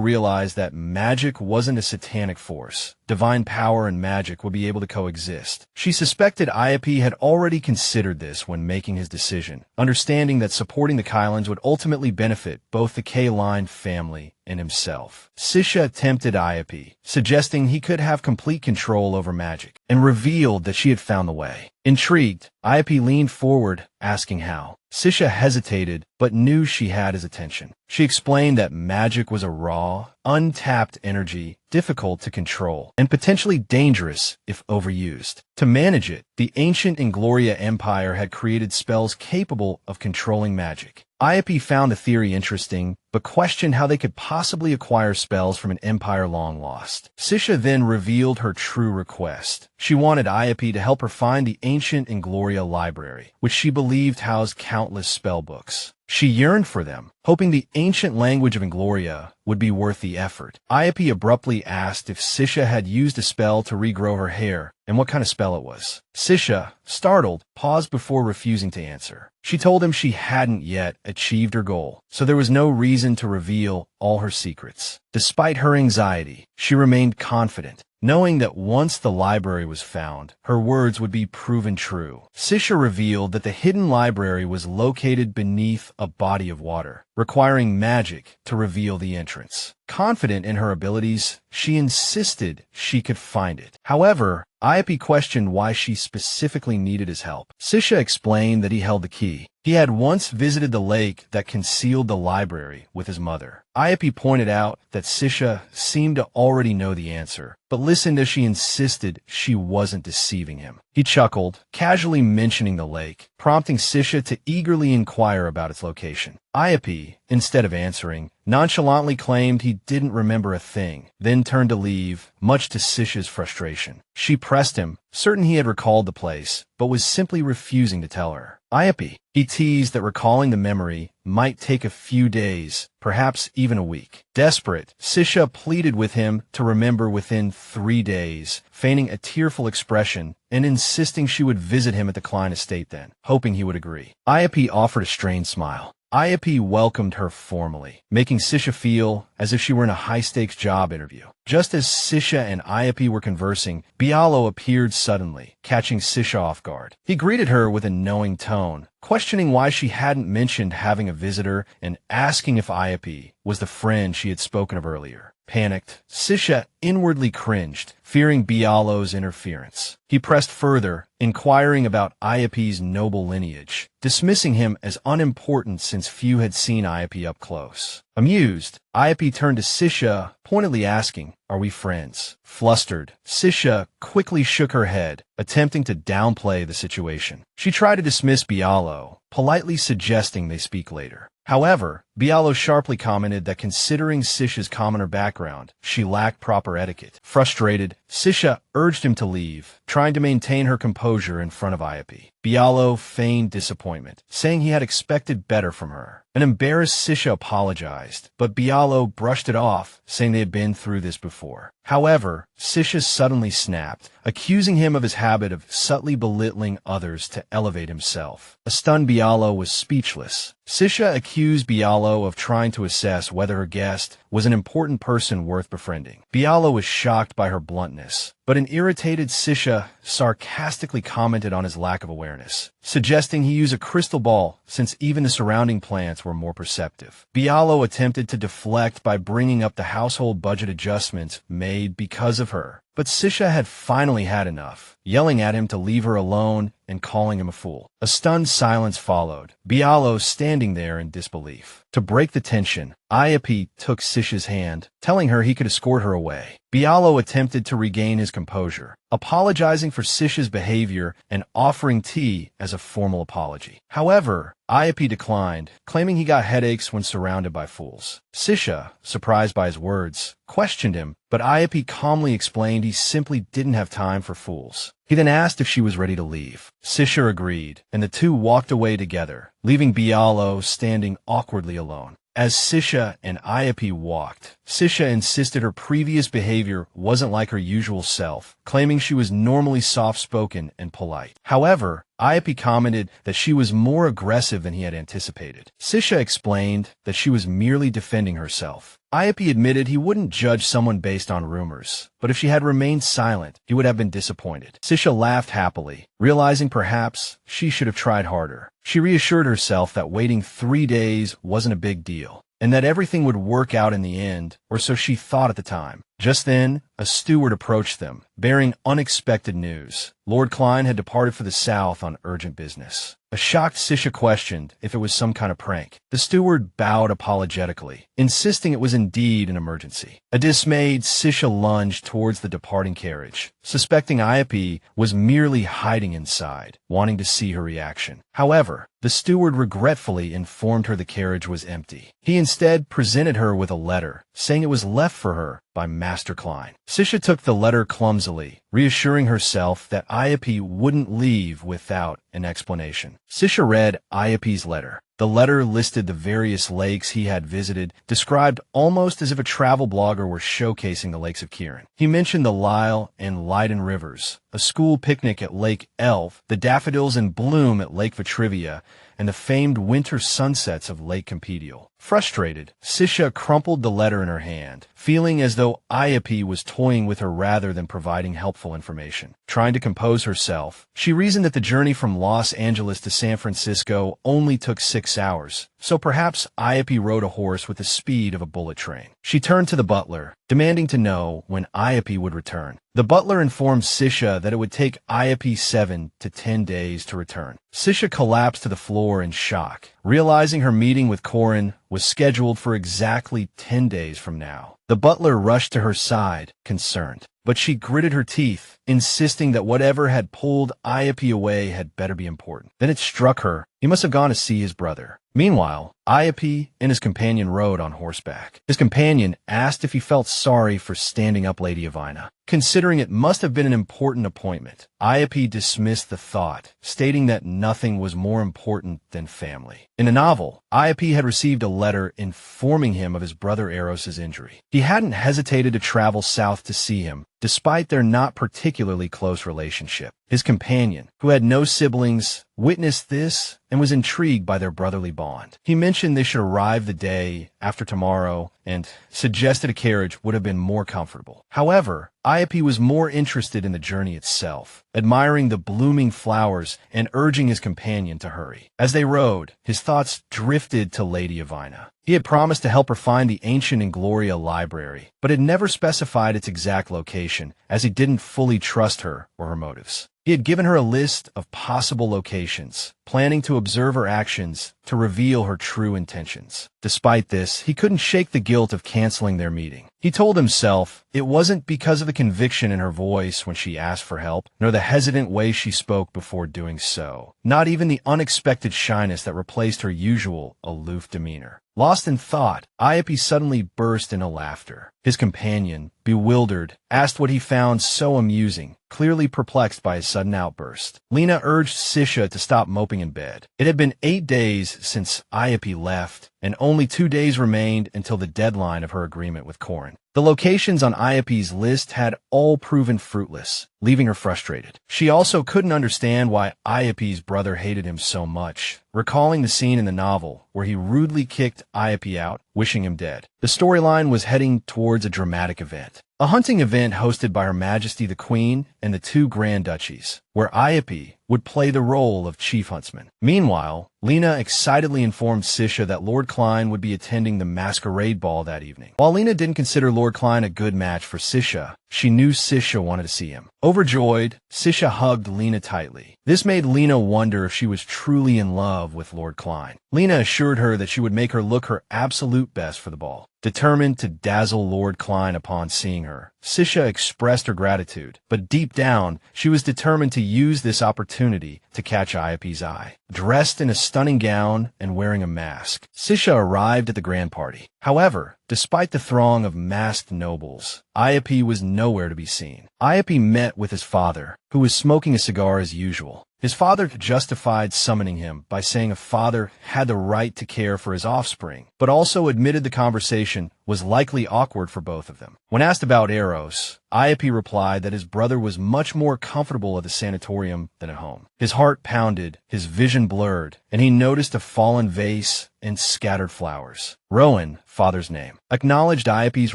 realized that magic wasn't a satanic force, divine power and magic would be able to coexist. She suspected Iapi had already considered this when making his decision, understanding that supporting the Kylans would ultimately benefit both the K-line family and himself. Sisha tempted Iapi, suggesting he could have complete control over magic, and revealed that she had found the way. Intrigued, Iapi leaned forward, asking how. Sisha hesitated, but knew she had his attention. She explained that magic was a raw, untapped energy, difficult to control, and potentially dangerous if overused. To manage it, the ancient Ingloria Empire had created spells capable of controlling magic. Iapi found the theory interesting, but questioned how they could possibly acquire spells from an empire long lost. Sisha then revealed her true request. She wanted Iapi to help her find the ancient Ingloria library, which she believed housed countless spell books. She yearned for them, hoping the ancient language of Ingloria would be worth the effort. Iapi abruptly asked if Sisha had used a spell to regrow her hair, and what kind of spell it was. Sisha, startled, paused before refusing to answer. She told him she hadn't yet achieved her goal, so there was no reason to reveal all her secrets. Despite her anxiety, she remained confident, knowing that once the library was found, her words would be proven true. Sisha revealed that the hidden library was located beneath a body of water, requiring magic to reveal the entrance. Confident in her abilities, she insisted she could find it. However, Iapi questioned why she specifically needed his help. Sisha explained that he held the key. He had once visited the lake that concealed the library with his mother. Iapi pointed out that Sisha seemed to already know the answer, but listened as she insisted she wasn't deceiving him. He chuckled, casually mentioning the lake, prompting Sisha to eagerly inquire about its location. Iapi, instead of answering, nonchalantly claimed he didn't remember a thing, then turned to leave, much to Sisha's frustration. She pressed him, certain he had recalled the place, but was simply refusing to tell her. Iapi, he teased that recalling the memory might take a few days, perhaps even a week. Desperate, Sisha pleaded with him to remember within 3 days, feigning a tearful expression and insisting she would visit him at the Klein estate then, hoping he would agree. Iapi offered a strained smile. Iapi welcomed her formally, making Sisha feel as if she were in a high-stakes job interview. Just as Sisha and Iapi were conversing, Bialo appeared suddenly, catching Sisha off guard. He greeted her with a knowing tone, questioning why she hadn't mentioned having a visitor and asking if Iapi was the friend she had spoken of earlier. Panicked, Sisha inwardly cringed, fearing Bialo's interference. He pressed further, inquiring about Iapi's noble lineage, dismissing him as unimportant since few had seen Iapi up close. Amused, Iapi turned to Sisha, pointedly asking, "Are we friends?" Flustered, Sisha quickly shook her head, attempting to downplay the situation. She tried to dismiss Bialo, politely suggesting they speak later. However, Bialo sharply commented that considering Sisha's commoner background, she lacked proper etiquette. Frustrated, Sisha urged him to leave, trying to maintain her composure in front of Iapi. Bialo feigned disappointment, saying he had expected better from her. An embarrassed Sisha apologized, but Bialo brushed it off, saying they had been through this before. However, Sisha suddenly snapped, accusing him of his habit of subtly belittling others to elevate himself. A stunned Bialo was speechless. Sisha accused Bialo Bialo of trying to assess whether her guest was an important person worth befriending. Bialo was shocked by her bluntness, but an irritated Sisha sarcastically commented on his lack of awareness, suggesting he use a crystal ball since even the surrounding plants were more perceptive. Bialo attempted to deflect by bringing up the household budget adjustments made because of her, but Sisha had finally had enough, yelling at him to leave her alone and calling him a fool. A stunned silence followed, Bialo standing there in disbelief. To break the tension, Ayapi took Sisha's hand, telling her he could escort her away. Bialo attempted to regain his composure, apologizing for Sisha's behavior and offering tea as a formal apology. However, Ayapi declined, claiming he got headaches when surrounded by fools. Sisha, surprised by his words, questioned him, but Ayapi calmly explained he simply didn't have time for fools. He then asked if she was ready to leave. Sisha agreed, and the two walked away together, leaving Bialo standing awkwardly alone. As Sisha and Ayapi walked, Sisha insisted her previous behavior wasn't like her usual self, claiming she was normally soft-spoken and polite. However, Ayapi commented that she was more aggressive than he had anticipated. Sisha explained that she was merely defending herself. Ayapi admitted he wouldn't judge someone based on rumors, but if she had remained silent, he would have been disappointed. Sisha laughed happily, realizing perhaps she should have tried harder. She reassured herself that waiting 3 days wasn't a big deal, and that everything would work out in the end, or so she thought at the time. Just then, a steward approached them, bearing unexpected news. Lord Klein had departed for the south on urgent business. A shocked Sisha questioned if it was some kind of prank. The steward bowed apologetically, insisting it was indeed an emergency. A dismayed Sisha lunged towards the departing carriage, suspecting Ayapi was merely hiding inside, wanting to see her reaction. However, the steward regretfully informed her the carriage was empty. He instead presented her with a letter, saying it was left for her by Master Klein. Sisha took the letter clumsily, reassuring herself that Ayapi wouldn't leave without an explanation. Sisha read Ayapi's letter. The letter listed the various lakes he had visited, described almost as if a travel blogger were showcasing the lakes of Kirin. He mentioned the Lyle and Leiden rivers, a school picnic at Lake Elf, the daffodils in bloom at Lake Vitrivia, and the famed winter sunsets of Lake Compedial. Frustrated, Sisha crumpled the letter in her hand, feeling as though Ayapi was toying with her rather than providing helpful information. Trying to compose herself, she reasoned that the journey from Los Angeles to San Francisco only took 6 hours, so perhaps Ayapi rode a horse with the speed of a bullet train. She turned to the butler, demanding to know when Ayapi would return. The butler informed Sisha that it would take Ayapi 7 to 10 days to return. Sisha collapsed to the floor in shock, realizing her meeting with Corin was scheduled for exactly 10 days from now. The butler rushed to her side, concerned, but she gritted her teeth, insisting that whatever had pulled Ayapi away had better be important. Then it struck her. He must have gone to see his brother. Meanwhile, Ayapi and his companion rode on horseback. His companion asked if he felt sorry for standing up Lady Ivina, considering it must have been an important appointment. Ayapi dismissed the thought, stating that nothing was more important than family. In the novel, Ayapi had received a letter informing him of his brother Eros's injury. He hadn't hesitated to travel south to see him, despite their not particularly close relationship. His companion, who had no siblings, witnessed this and was intrigued by their brotherly bond. He mentioned they should arrive the day after tomorrow and suggested a carriage would have been more comfortable. However, Ayapi was more interested in the journey itself, admiring the blooming flowers and urging his companion to hurry. As they rode, his thoughts drifted to Lady Ivina. He had promised to help her find the Ancient Ingloria library, but had never specified its exact location, as he didn't fully trust her or her motives. He had given her a list of possible locations, planning to observe her actions to reveal her true intentions. Despite this, he couldn't shake the guilt of canceling their meeting. He told himself it wasn't because of the conviction in her voice when she asked for help, nor the hesitant way she spoke before doing so, not even the unexpected shyness that replaced her usual aloof demeanor. Lost in thought, Ayapi suddenly burst into laughter. His companion, bewildered, asked what he found so amusing, clearly perplexed by his sudden outburst. Lena urged Sisha to stop moping in bed. It had been 8 days since Ayapi left, and only 2 days remained until the deadline of her agreement with Corin. The locations on Iape's list had all proven fruitless, leaving her frustrated. She also couldn't understand why Iape's brother hated him so much, recalling the scene in the novel where he rudely kicked Iape out, wishing him dead. The storyline was heading towards a dramatic event. A hunting event hosted by Her Majesty the Queen and the two Grand Duchies, where Iape would play the role of chief huntsman. Meanwhile, Lena excitedly informed Sisha that Lord Klein would be attending the masquerade ball that evening. While Lena didn't consider Lord Klein a good match for Sisha, she knew Sisha wanted to see him. Overjoyed, Sisha hugged Lena tightly. This made Lena wonder if she was truly in love with Lord Klein. Lena assured her that she would make her look her absolute best for the ball. Determined to dazzle Lord Klein upon seeing her, Sisha expressed her gratitude, but deep down, she was determined to use this opportunity to catch Iape's eye. Dressed in a stunning gown and wearing a mask, Sisha arrived at the grand party. However, despite the throng of masked nobles, Iape was nowhere to be seen. Iape met with his father, who was smoking a cigar as usual. His father justified summoning him by saying a father had the right to care for his offspring, but also admitted the conversation was likely awkward for both of them. When asked about Eros, Iape replied that his brother was much more comfortable at the sanatorium than at home. His heart pounded, his vision blurred, and he noticed a fallen vase and scattered flowers. Rowan, father's name, acknowledged Iape's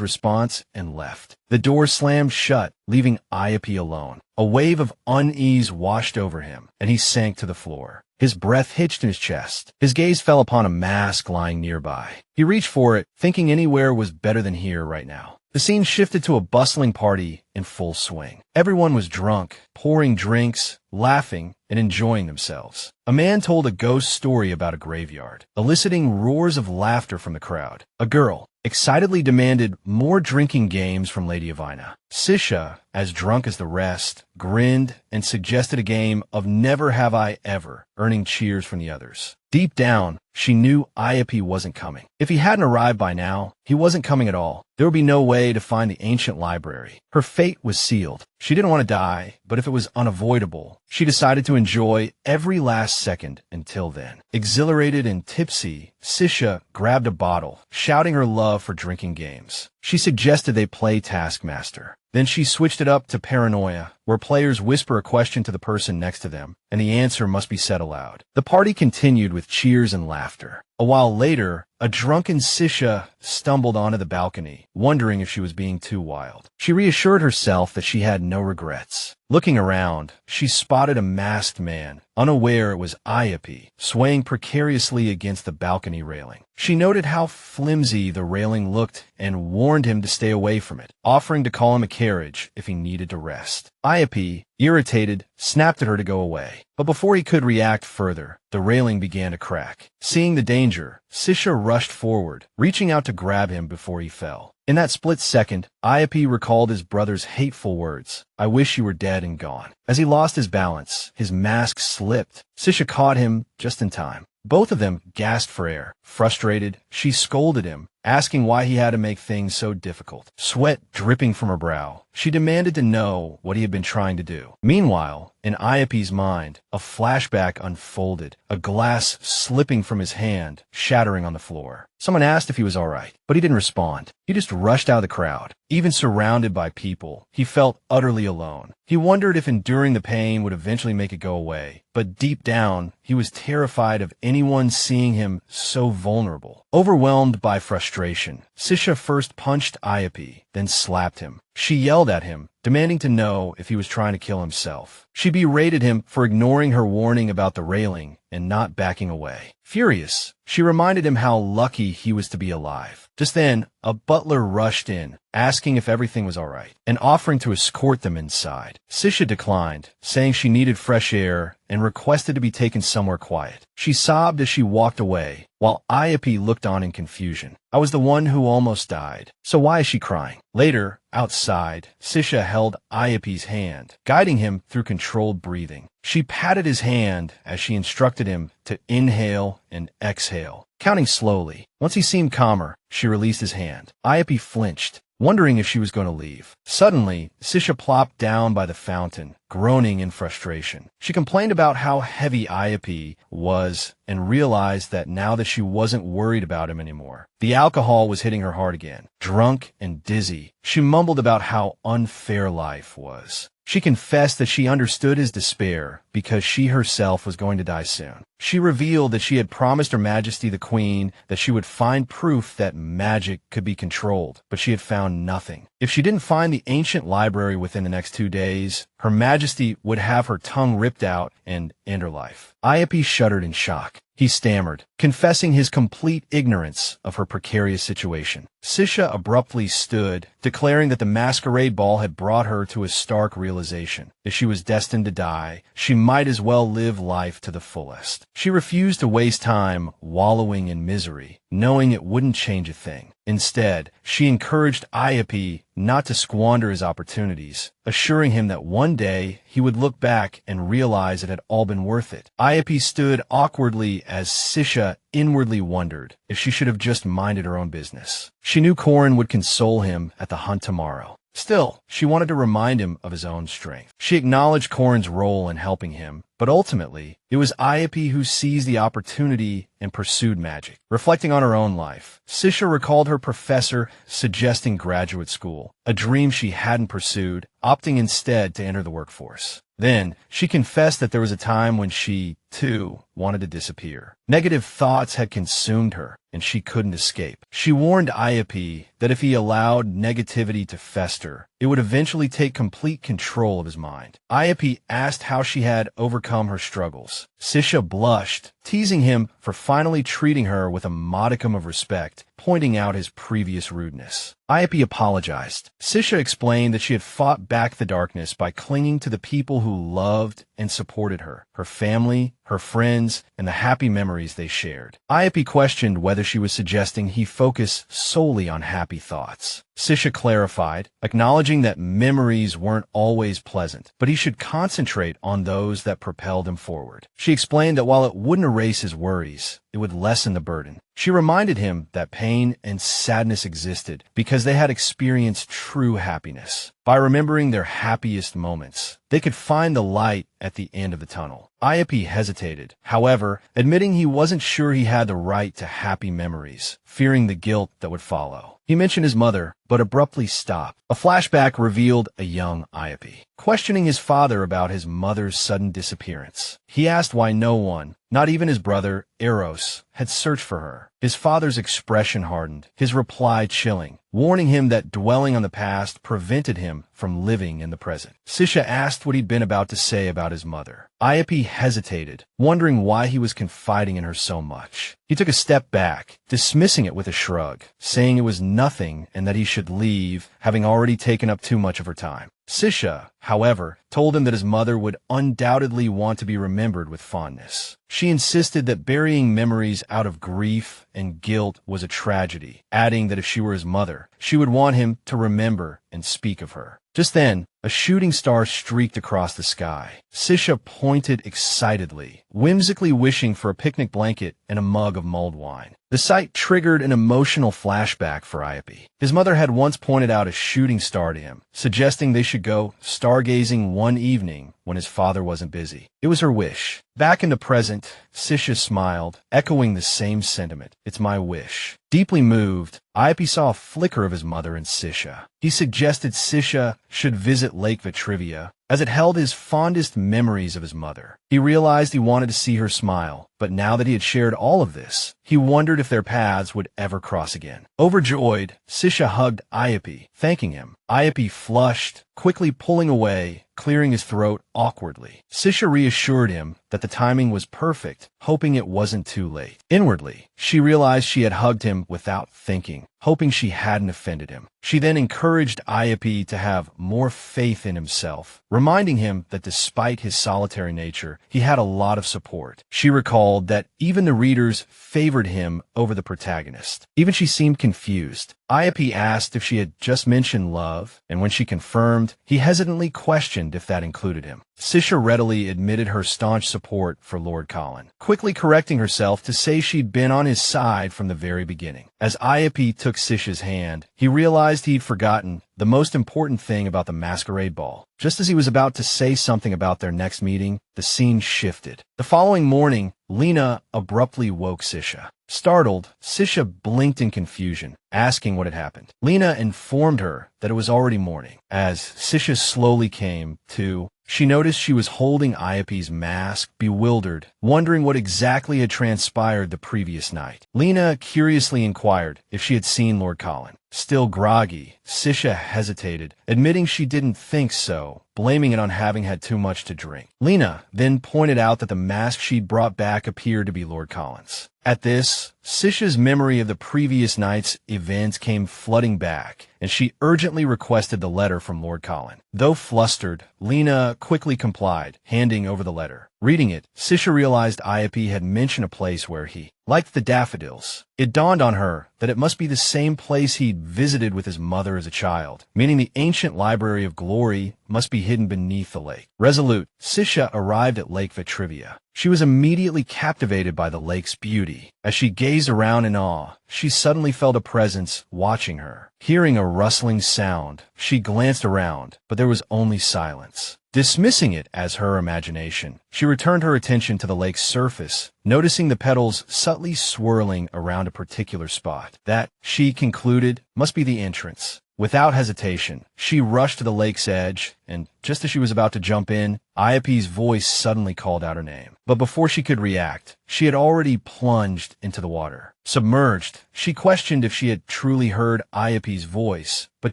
response and left. The door slammed shut, leaving Iape alone. A wave of unease washed over him, and he sank to the floor. His breath hitched in his chest. His gaze fell upon a mask lying nearby. He reached for it, thinking anywhere was better than here right now. The scene shifted to a bustling party in full swing. Everyone was drunk, pouring drinks, laughing, and enjoying themselves. A man told a ghost story about a graveyard, eliciting roars of laughter from the crowd. A girl excitedly demanded more drinking games from Lady Avina. Sisha, as drunk as the rest, grinned and suggested a game of Never Have I Ever, earning cheers from the others. Deep down, she knew Iape wasn't coming. If he hadn't arrived by now, he wasn't coming at all. There would be no way to find the ancient library. Her fate was sealed. She didn't want to die, but if it was unavoidable, she decided to enjoy every last second until then. Exhilarated and tipsy, Sisha grabbed a bottle, shouting her love for drinking games. She suggested they play Taskmaster. Then she switched it up to Paranoia, where players whisper a question to the person next to them, and the answer must be said aloud. The party continued with cheers and laughter. A while later, a drunken Sisha stumbled onto the balcony, wondering if she was being too wild. She reassured herself that she had no regrets. Looking around, she spotted a masked man, unaware it was Iape, swaying precariously against the balcony railing. She noted how flimsy the railing looked and warned him to stay away from it, offering to call him a carriage if he needed to rest. Iape, irritated, snapped at her to go away. But before he could react further, the railing began to crack. Seeing the danger, Sisha rushed forward, reaching out to grab him before he fell. In that split second, Iape recalled his brother's hateful words, "I wish you were dead and gone." As he lost his balance, his mask slipped. Sisha caught him just in time. Both of them gasped for air. Frustrated, she scolded him, asking why he had to make things so difficult. Sweat dripping from her brow, she demanded to know what he had been trying to do. Meanwhile, in Iape's mind, a flashback unfolded, a glass slipping from his hand, shattering on the floor. Someone asked if he was all right, but he didn't respond. He just rushed out of the crowd. Even surrounded by people, he felt utterly alone. He wondered if enduring the pain would eventually make it go away, but deep down, he was terrified of anyone seeing him so vulnerable. Overwhelmed by frustration, Sisha first punched Iape, then slapped him. She yelled at him, demanding to know if he was trying to kill himself. She berated him for ignoring her warning about the railing and not backing away. Furious, she reminded him how lucky he was to be alive. Just then, a butler rushed in, asking if everything was all right, and offering to escort them inside. Sisha declined, saying she needed fresh air and requested to be taken somewhere quiet. She sobbed as she walked away, while Iape looked on in confusion. "I was the one who almost died, so why is she crying?" Later, outside, Sisha held Iape's hand, guiding him through controlled breathing. She patted his hand as she instructed him to inhale and exhale, counting slowly. Once he seemed calmer, she released his hand. Iape flinched, wondering if she was going to leave. Suddenly, Sisha plopped down by the fountain, groaning in frustration. She complained about how heavy Ayapi was and realized that now that she wasn't worried about him anymore. The alcohol was hitting her hard again. Drunk and dizzy, she mumbled about how unfair life was. She confessed that she understood his despair because she herself was going to die soon. She revealed that she had promised Her Majesty the Queen that she would find proof that magic could be controlled, but she had found nothing. If she didn't find the ancient library within the next 2 days, Her Majesty would have her tongue ripped out and end her life. Ayapi shuddered in shock. He stammered, confessing his complete ignorance of her precarious situation. Sisha abruptly stood, declaring that the masquerade ball had brought her to a stark realization. If she was destined to die, she might as well live life to the fullest. She refused to waste time wallowing in misery, knowing it wouldn't change a thing. Instead, she encouraged Ayapi not to squander his opportunities, assuring him that one day he would look back and realize it had all been worth it. Ayapi stood awkwardly as Sisha inwardly wondered if she should have just minded her own business. She knew Corin would console him at the hunt tomorrow. Still, she wanted to remind him of his own strength. She acknowledged Corin's role in helping him, but ultimately, it was Ayapi who seized the opportunity and pursued magic. Reflecting on her own life, Sisha recalled her professor suggesting graduate school, a dream she hadn't pursued, opting instead to enter the workforce. Then, she confessed that there was a time when she, too, wanted to disappear. Negative thoughts had consumed her, and she couldn't escape. She warned Ayapi that if he allowed negativity to fester, it would eventually take complete control of his mind. Ayapi asked how she had overcome her struggles. Sisha blushed, teasing him for finally treating her with a modicum of respect, pointing out his previous rudeness. Ayapi apologized. Sisha explained that she had fought back the darkness by clinging to the people who loved and supported her, her family, her friends, and the happy memories they shared. Ayapi questioned whether she was suggesting he focus solely on happy thoughts. Sisha clarified, acknowledging that memories weren't always pleasant, but he should concentrate on those that propelled him forward. She explained that while it wouldn't erase his worries, it would lessen the burden. She reminded him that pain and sadness existed because they had experienced true happiness. By remembering their happiest moments, they could find the light at the end of the tunnel. Ayapi hesitated, however, admitting he wasn't sure he had the right to happy memories, fearing the guilt that would follow. He mentioned his mother, but abruptly stopped. A flashback revealed a young Ayapi, questioning his father about his mother's sudden disappearance. He asked why no one, not even his brother, Eros, had searched for her. His father's expression hardened, his reply chilling, warning him that dwelling on the past prevented him from living in the present. Sisha asked what he'd been about to say about his mother. Ayapi hesitated, wondering why he was confiding in her so much. He took a step back, dismissing it with a shrug, saying it was nothing and that he should leave, having already taken up too much of her time. Sisha, however, told him that his mother would undoubtedly want to be remembered with fondness. She insisted that burying memories out of grief and guilt was a tragedy, adding that if she were his mother, she would want him to remember and speak of her. Just then, a shooting star streaked across the sky. Sisha pointed excitedly, whimsically wishing for a picnic blanket and a mug of mulled wine. The sight triggered an emotional flashback for Ayapi. His mother had once pointed out a shooting star to him, suggesting they should go stargazing one evening when his father wasn't busy. It was her wish. Back in the present, Sisha smiled, echoing the same sentiment. It's my wish. Deeply moved, Ayapi saw a flicker of his mother in Sisha. He suggested Sisha should visit Lake Vitrivia, as it held his fondest memories of his mother. He realized he wanted to see her smile, but now that he had shared all of this, he wondered if their paths would ever cross again. Overjoyed, Sisha hugged Ayapi, thanking him. Ayapi flushed, quickly pulling away, clearing his throat awkwardly. Sisha reassured him that the timing was perfect, hoping it wasn't too late. Inwardly, she realized she had hugged him without thinking, hoping she hadn't offended him. She then encouraged Ayapi to have more faith in himself, reminding him that despite his solitary nature, he had a lot of support. She recalled that even the readers favored him over the protagonist. Even she seemed confused. Ayapi asked if she had just mentioned love, and when she confirmed, he hesitantly questioned if that included him. Sisha readily admitted her staunch support for Lord Colin, quickly correcting herself to say she'd been on his side from the very beginning. As Ayapi took Sisha's hand, he realized he'd forgotten the most important thing about the masquerade ball. Just as he was about to say something about their next meeting, the scene shifted. The following morning, Lena abruptly woke Sisha. Startled, Sisha blinked in confusion, asking what had happened. Lena informed her that it was already morning. As Sisha slowly came to, she noticed she was holding Ayapi's mask, bewildered, wondering what exactly had transpired the previous night. Lena curiously inquired if she had seen Lord Colin. Still groggy, Sisha hesitated, admitting she didn't think so, blaming it on having had too much to drink. Lena then pointed out that the mask she'd brought back appeared to be Lord Colin's. At this, Sisha's memory of the previous night's events came flooding back, and she urgently requested the letter from Lord Colin. Though flustered, Lena quickly complied, handing over the letter. Reading it, Sisha realized Ayapi had mentioned a place where he liked the daffodils. It dawned on her that it must be the same place he'd visited with his mother as a child, meaning the ancient Library of Glory must be hidden beneath the lake. Resolute, Sisha arrived at Lake Vitrivia. She was immediately captivated by the lake's beauty. As she gazed around in awe, she suddenly felt a presence watching her. Hearing a rustling sound, she glanced around, but there was only silence. Dismissing it as her imagination, she returned her attention to the lake's surface, noticing the petals subtly swirling around a particular spot. That, she concluded, must be the entrance. Without hesitation, she rushed to the lake's edge, and just as she was about to jump in, Ayapi's voice suddenly called out her name. But before she could react, she had already plunged into the water. Submerged, she questioned if she had truly heard Ayapi's voice, but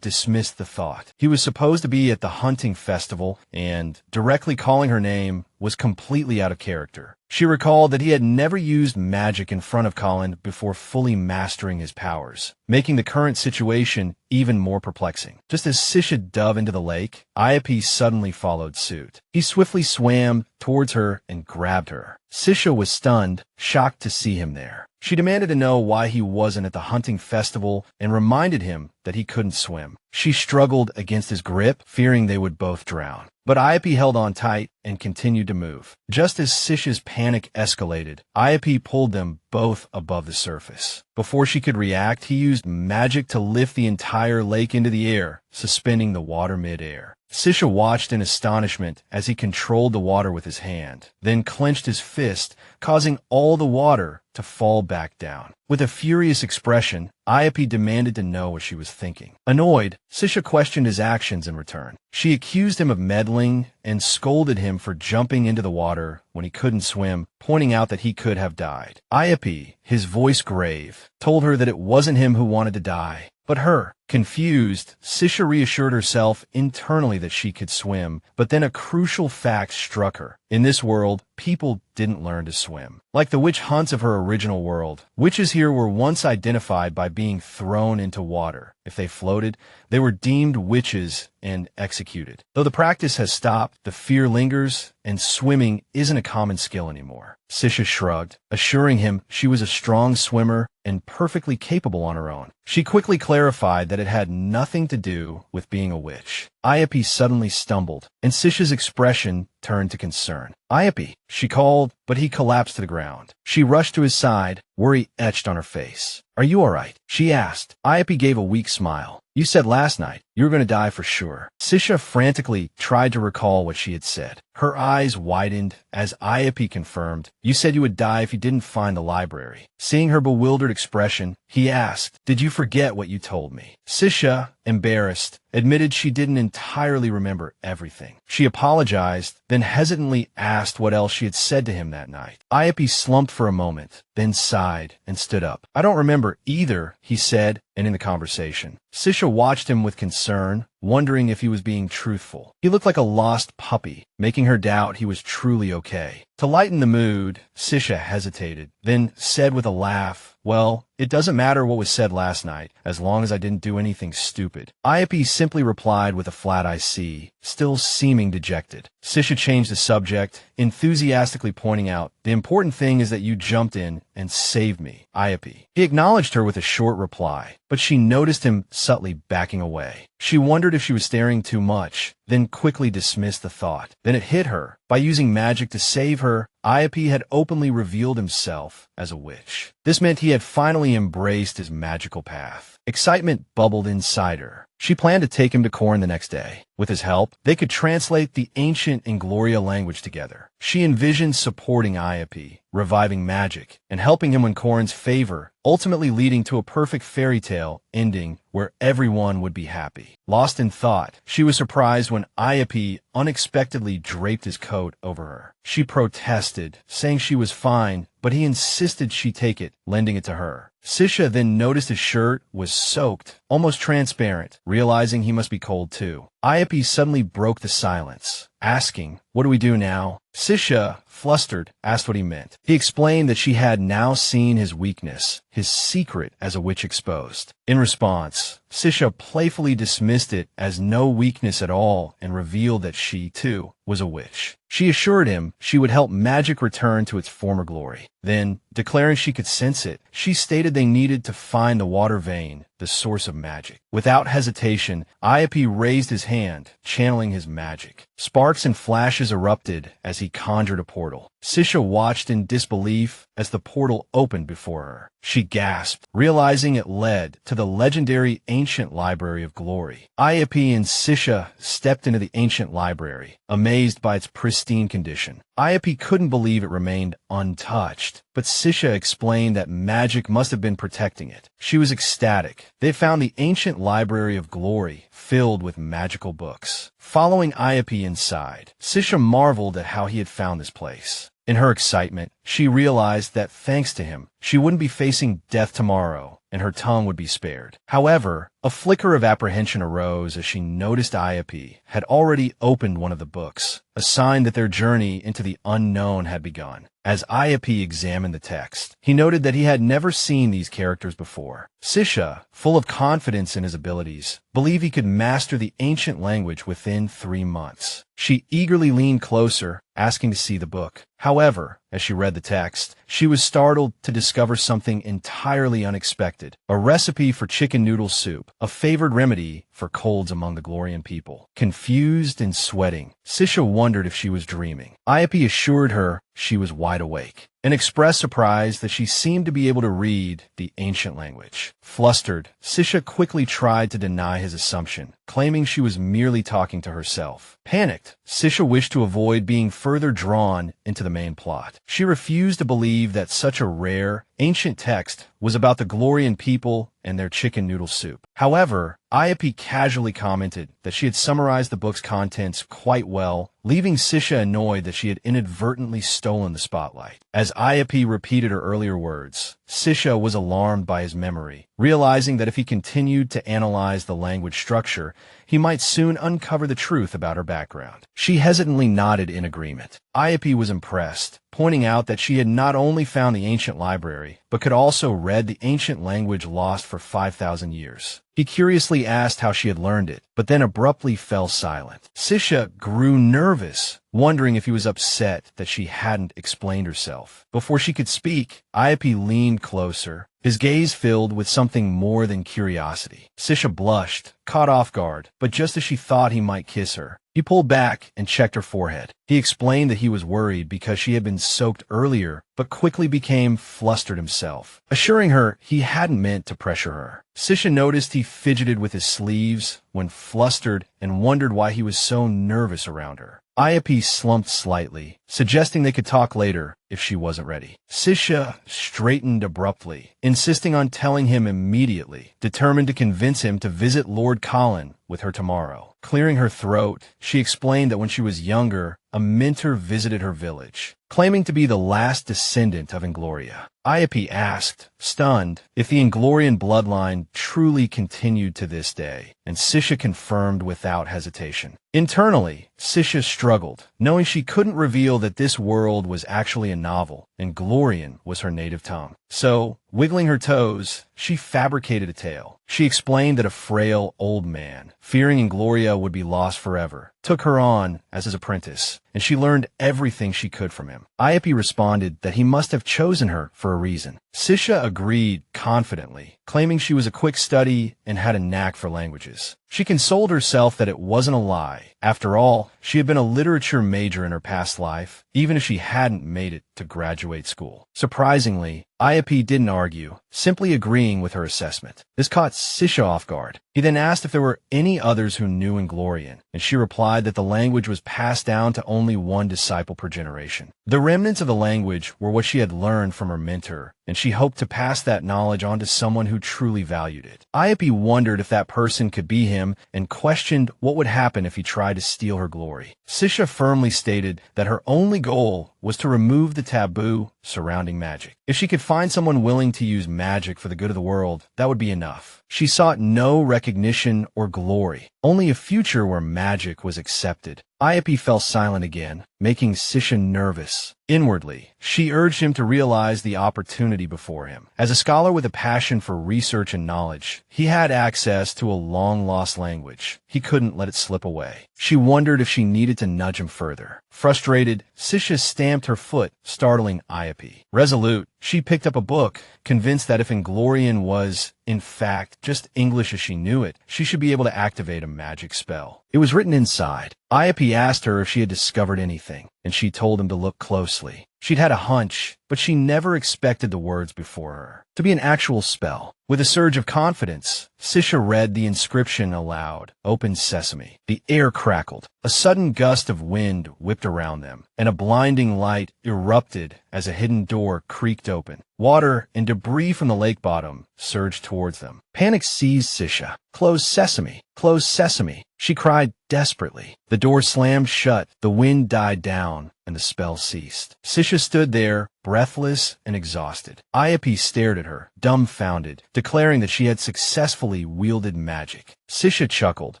dismissed the thought. He was supposed to be at the hunting festival, and directly calling her name was completely out of character. She recalled that he had never used magic in front of Colin before fully mastering his powers, making the current situation even more perplexing. Just as Sisha dove into the lake, Ayapi suddenly followed suit. He swiftly swam towards her and grabbed her. Sisha was stunned, shocked to see him there. She demanded to know why he wasn't at the hunting festival and reminded him that he couldn't swim. She struggled against his grip, fearing they would both drown. But Ayapi held on tight and continued to move. Just as Sisha's panic escalated, Ayapi pulled them both above the surface. Before she could react, he used magic to lift the entire lake into the air, suspending the water mid-air. Sisha watched in astonishment as he controlled the water with his hand, then clenched his fist, causing all the water to fall back down. With a furious expression, Ayapi demanded to know what she was thinking. Annoyed, Sisha questioned his actions in return. She accused him of meddling and scolded him for jumping into the water when he couldn't swim, pointing out that he could have died. Ayapi, his voice grave, told her that it wasn't him who wanted to die, but her. Confused, Sisha reassured herself internally that she could swim, but then a crucial fact struck her. In this world, people didn't learn to swim. Like the witch hunts of her original world, witches here were once identified by being thrown into water. If they floated, they were deemed witches and executed. Though the practice has stopped, the fear lingers, and swimming isn't a common skill anymore. Sisha shrugged, assuring him she was a strong swimmer and perfectly capable on her own. She quickly clarified that it had nothing to do with being a witch. Ayapi suddenly stumbled, and Sisha's expression turned to concern. Ayapi, she called, but he collapsed to the ground. She rushed to his side, worry etched on her face. Are you all right? She asked. Ayapi gave a weak smile. You said last night you were going to die for sure. Sisha frantically tried to recall what she had said. Her eyes widened as Ayapi confirmed, you said you would die if you didn't find the library. Seeing her bewildered expression, he asked, did you forget what you told me? Sisha, embarrassed, admitted she didn't entirely remember everything. She apologized, then hesitantly asked what else she had said to him that night. Ayapi slumped for a moment, then sighed and stood up. I don't remember either, he said, ending the conversation. Sisha watched him with concern, wondering if he was being truthful. He looked like a lost puppy, making her doubt he was truly okay. To lighten the mood, Sisha hesitated, then said with a laugh, well, it doesn't matter what was said last night, as long as I didn't do anything stupid. Ayapi simply replied with a flat I see, still seeming dejected. Sisha changed the subject, enthusiastically pointing out, "The important thing is that you jumped in and saved me, Iope." He acknowledged her with a short reply, but she noticed him subtly backing away. She wondered if she was staring too much, then quickly dismissed the thought. Then it hit her. By using magic to save her, Iope had openly revealed himself as a witch. This meant he had finally embraced his magical path. Excitement bubbled inside her. She planned to take him to Korn the next day. With his help, they could translate the ancient Ingloria language together. She envisioned supporting Iope, reviving magic, and helping him win Korn's favor, ultimately leading to a perfect fairy tale ending where everyone would be happy. Lost in thought, she was surprised when Iope unexpectedly draped his coat over her. She protested, saying she was fine, but he insisted she take it, lending it to her. Sisha then noticed his shirt was soaked, almost transparent, realizing he must be cold too. Iope suddenly broke the silence, asking, "What do we do now?" Sisha, flustered, asked what he meant. He explained that she had now seen his weakness, his secret as a witch exposed. In response, Sisha playfully dismissed it as no weakness at all and revealed that she, too, was a witch. She assured him she would help magic return to its former glory. Then, declaring she could sense it, she stated they needed to find the water vein, the source of magic. Without hesitation, Iope raised his hand, channeling his magic. Sparks and flashes erupted as he conjured a portal. Sisha watched in disbelief as the portal opened before her. She gasped, realizing it led to the legendary ancient library of glory. Iope and Sisha stepped into the ancient library, amazed by its pristine condition. Iope couldn't believe it remained untouched, but Sisha explained that magic must have been protecting it. She was ecstatic. They found the ancient library of glory filled with magical books. Following Iope inside, Sisha marveled at how he had found this place. In her excitement, she realized that thanks to him, she wouldn't be facing death tomorrow, and her tongue would be spared. However, a flicker of apprehension arose as she noticed Iope had already opened one of the books, a sign that their journey into the unknown had begun. As Iope examined the text, he noted that he had never seen these characters before. Sisha, full of confidence in his abilities, believed he could master the ancient language within 3 months. She eagerly leaned closer, asking to see the book. However, as she read the text, she was startled to discover something entirely unexpected: a recipe for chicken noodle soup, a favored remedy for colds among the Glorian people. Confused and sweating, Sisha wondered if she was dreaming. Iope assured her she was wide awake, and expressed surprise that she seemed to be able to read the ancient language. Flustered, Sisha quickly tried to deny his assumption, claiming she was merely talking to herself. Panicked, Sisha wished to avoid being further drawn into the main plot. She refused to believe that such a rare, ancient text was about the Glorian people and their chicken noodle soup. However, Iope casually commented that she had summarized the book's contents quite well, leaving Sisha annoyed that she had inadvertently stolen the spotlight. As Iope repeated her earlier words, Sisha was alarmed by his memory, realizing that if he continued to analyze the language structure, he might soon uncover the truth about her background. She hesitantly nodded in agreement. Iope was impressed, pointing out that she had not only found the ancient library, but could also read the ancient language lost for 5,000 years. He curiously asked how she had learned it, but then abruptly fell silent. Sisha grew nervous, wondering if he was upset that she hadn't explained herself. Before she could speak, Iope leaned closer, his gaze filled with something more than curiosity. Sisha blushed, caught off guard, but just as she thought he might kiss her, he pulled back and checked her forehead. He explained that he was worried because she had been soaked earlier, but quickly became flustered himself, assuring her he hadn't meant to pressure her. Sisha noticed he fidgeted with his sleeves when flustered and wondered why he was so nervous around her. Iope slumped slightly, suggesting they could talk later if she wasn't ready. Sisha straightened abruptly, insisting on telling him immediately, determined to convince him to visit Lord Colin with her tomorrow. Clearing her throat, she explained that when she was younger, a mentor visited her village, claiming to be the last descendant of Ingloria. Iope asked, stunned, if the Inglorian bloodline truly continued to this day, and Sisha confirmed without hesitation. Internally, Sisha struggled, knowing she couldn't reveal that this world was actually a novel, and Glorian was her native tongue. So, Wiggling her toes, she fabricated a tale. She explained that a frail old man, fearing Ingloria would be lost forever, took her on as his apprentice, and she learned everything she could from him. Iope responded that he must have chosen her for a reason. Sisha agreed confidently, claiming she was a quick study and had a knack for languages. She consoled herself that it wasn't a lie. After all, she had been a literature major in her past life, even if she hadn't made it to graduate school. Surprisingly, Iope didn't argue, simply agreeing with her assessment. This caught Sisha off guard. He then asked if there were any others who knew Inglorian, and she replied that the language was passed down to only one disciple per generation. The remnants of the language were what she had learned from her mentor, and she hoped to pass that knowledge on to someone who truly valued it. Iope wondered if that person could be him and questioned what would happen if he tried to steal her glory. Sisha firmly stated that her only goal was to remove the taboo surrounding magic. If she could find someone willing to use magic for the good of the world, that would be enough. She sought no recognition or glory, only a future where magic was accepted. Iope fell silent again, making Sisha nervous. Inwardly, she urged him to realize the opportunity before him. As a scholar with a passion for research and knowledge, he had access to a long-lost language. He couldn't let it slip away. She wondered if she needed to nudge him further. Frustrated, Sisha stamped her foot, startling Iope. Resolute, she picked up a book, convinced that if Inglorian was, in fact, just English as she knew it, she should be able to activate a magic spell. It was written inside. Iope asked her if she had discovered anything, and she told him to look closely. She'd had a hunch, but she never expected the words before her to be an actual spell. With a surge of confidence, Sisha read the inscription aloud. Open sesame. The air crackled. A sudden gust of wind whipped around them, and a blinding light erupted as a hidden door creaked open. Water and debris from the lake bottom surged towards them. Panic seized Sisha. Close sesame. Close sesame. She cried desperately. The door slammed shut, the wind died down, and the spell ceased. Sisha stood there, breathless and exhausted. Iope stared at her, dumbfounded, declaring that she had successfully wielded magic. Sisha chuckled,